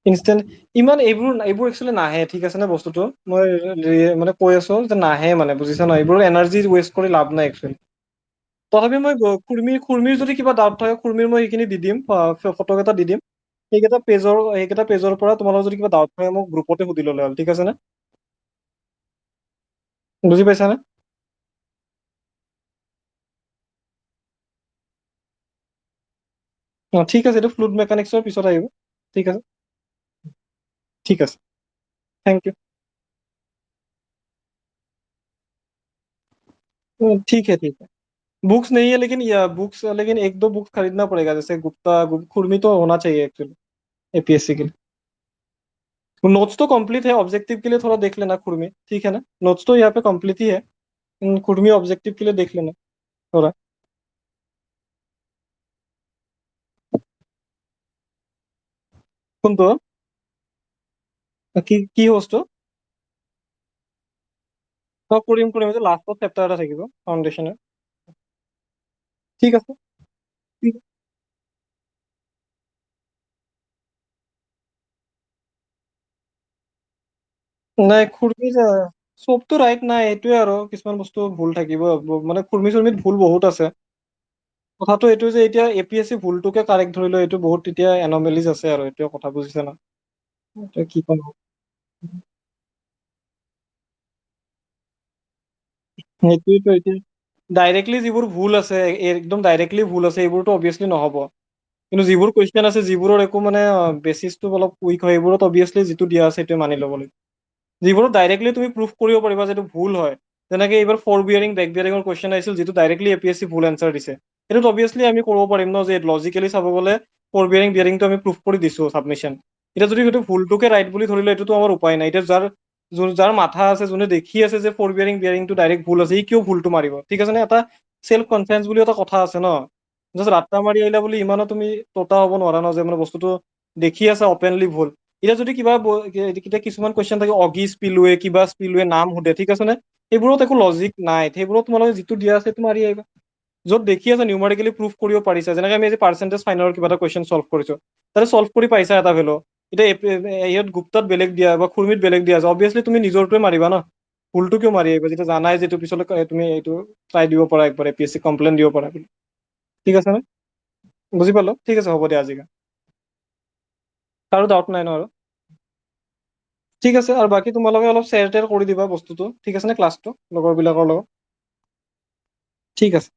ইনষ্টেণ্ট ইমান এইবোৰ একচুৱেলি নাহে, ঠিক আছে নে? বস্তুটো মই মানে কৈ আছো যে নাহে মানে, বুজিছা ন? এইবোৰ এনাৰ্জি ৱেষ্ট কৰি লাভ নাই একচুৱেলি। তথাপি মই খুৰ্মিৰ যদি কিবা ডাউট থাকে, খুৰ্মিৰ মই সেইখিনি দি দিম, ফটো কেইটা দি দিম। সেইকেইটা পেজৰ পৰা তোমালোকৰ যদি কিবা ডাউট থাকে মোক গ্ৰুপতে সুধি ল'লে হ'ল, ঠিক আছে নে? বুজি পাইছা নে? ঠিক আছে, এইটো ফ্লুইড মেকানিক্সৰ পিছত আহিব, ঠিক আছে। ঠিক আছে, थैंक यू। ठीक है ठीक है। बुक्स नहीं है लेकिन या बुक्स लेकिन 1-2 बुक्स खरीदना पड़ेगा, जैसे खुरमी तो होना चाहिए एक्चुअली एपीएससी के लिए। नोट्स तो कंप्लीट है, ऑब्जेक्टिव के लिए थोड़ा देख लेना खुरमी, ठीक है ना? नोट्स तो यहाँ पे कंप्लीट ही है, खुरमी ऑब्जेक्टिव के लिए देख लेना थोड़ा। কোনটো? কি বস্তু? কৰিম এইটো লাষ্টত চেপ্টাৰ এটা থাকিব ফাউণ্ডেশ্যনৰ। ঠিক আছে। ঠিক- নাই খুৰমি চবতো ৰাইট নাই, এইটোৱে আৰু কিছুমান বস্তু ভুল থাকিব, মানে খুৰমি চুৰমিত ভুল বহুত আছে। কথাটো এইটো যে এতিয়া এপিএছচি ভুলটোকে কাৰেক্ট ধৰি লও, এইটো বহুত এতিয়া এনমেলিজ আছে আৰু এইটোৱে কথা, বুজিছে না? এতিয়া কি ক'ম? সেইটোৱেতো এতিয়া ডাইৰেক্টলি যিবোৰ ভুল আছে, একদম ডাইৰেক্টলি ভুল আছে, এইবোৰতো অবভিয়াছলি নহ'ব। কিন্তু যিবোৰ কুৱেশ্যন আছে যিবোৰৰ একো মানে বেচিছটো অলপ উইক হয়, এইবোৰত অবভিয়াছলি যিটো দিয়া আছে সেইটোৱে মানি ল'ব লাগিব। যিবোৰো ডাইৰেক্টলি তুমি প্ৰুভ কৰিব পাৰিবা যে এইটো ভুল হয়, যেনেকে এইবাৰ ফৰ বিয়াৰিং বেক বিয়াৰিঙৰ কুৱেশ্যন আহিছিল, যিটো ডাইৰেক্টলি এপিএছচি ভুল এনচাৰ দিছে, সেইটোত অবভিয়াছলি আমি ক'ব পাৰিম ন যে লজিকেলি চাব গ'লে ফৰ বিয়াৰিং বিয়াৰিংটো আমি প্ৰুভ কৰি দিছো চাবমিশ্যন। এতিয়া যদি সেইটো ভুলটোকে ৰাইট বুলি ধৰিলে, এইটোতো আমাৰ উপায় নাই। এতিয়া যাৰ মাথা আছে, যোনে দেখি আছে যে ফৰ বিয়াৰিং বিয়াৰিংটো ডাইৰেক্ট ভুল আছে, সি কিয় ভুলটো মাৰিব, ঠিক আছে নে? এটা চেল্ফ কনফিডেন্স বুলি এটা কথা আছে ন, জাষ্ট ৰাত্তা মাৰি আহিলা বুলি ইমানো তুমি ততা হ'ব নোৱাৰা ন, যে মানে বস্তুটো দেখি আছা অপেনলি ভুল। এতিয়া যদি এতিয়া কিছুমান কুৱেশ্যন থাকে অগি স্পিলৱে কিবা স্পিলৱে নাম সোধে, ঠিক আছে নে? সেইবোৰত একো লজিক নাই, সেইবোৰত তোমালোকে যিটো দিয়া আছে সেইটো মাৰি আহিবা। য'ত দেখি আছে নিউমাৰিকেলি প্ৰুভ কৰিব পাৰিছা, যেনেকে আমি আজি পাৰ্চেন্টেজ ফাইনেলৰ কিবা এটা কুৱেশ্যন চল্ভ কৰিছো, তাতে চল্ভ কৰি পাইছা এটা ভেলু, এতিয়া ইয়াত গুপ্তাত বেলেগ দিয়া বা খুৰমিত বেলেগ দিয়া আছে, অবভিয়াছলি তুমি নিজৰটোৱে মাৰিবা ন। ভুলটো কিয় মাৰি আহিবা, যেতিয়া জানাই যে এইটো পিছলৈ তুমি এইটো ট্ৰাই দিব পাৰা, একবাৰ এপিএছচি কমপ্লেইন দিব পাৰা বুলি। ঠিক আছে নে? বুজি পালো, ঠিক আছে, হ'ব দিয়া আজিকা। কাৰো ডাউট নাই ন আৰু? ঠিক আছে, আৰু বাকী তোমালোকে অলপ শ্বেয়াৰ টেয়াৰ কৰি দিবা বস্তুটো, ঠিক আছে নে? ক্লাছটো লগৰ বিলাকৰ লগত। ঠিক আছে,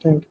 থেংক ইউ।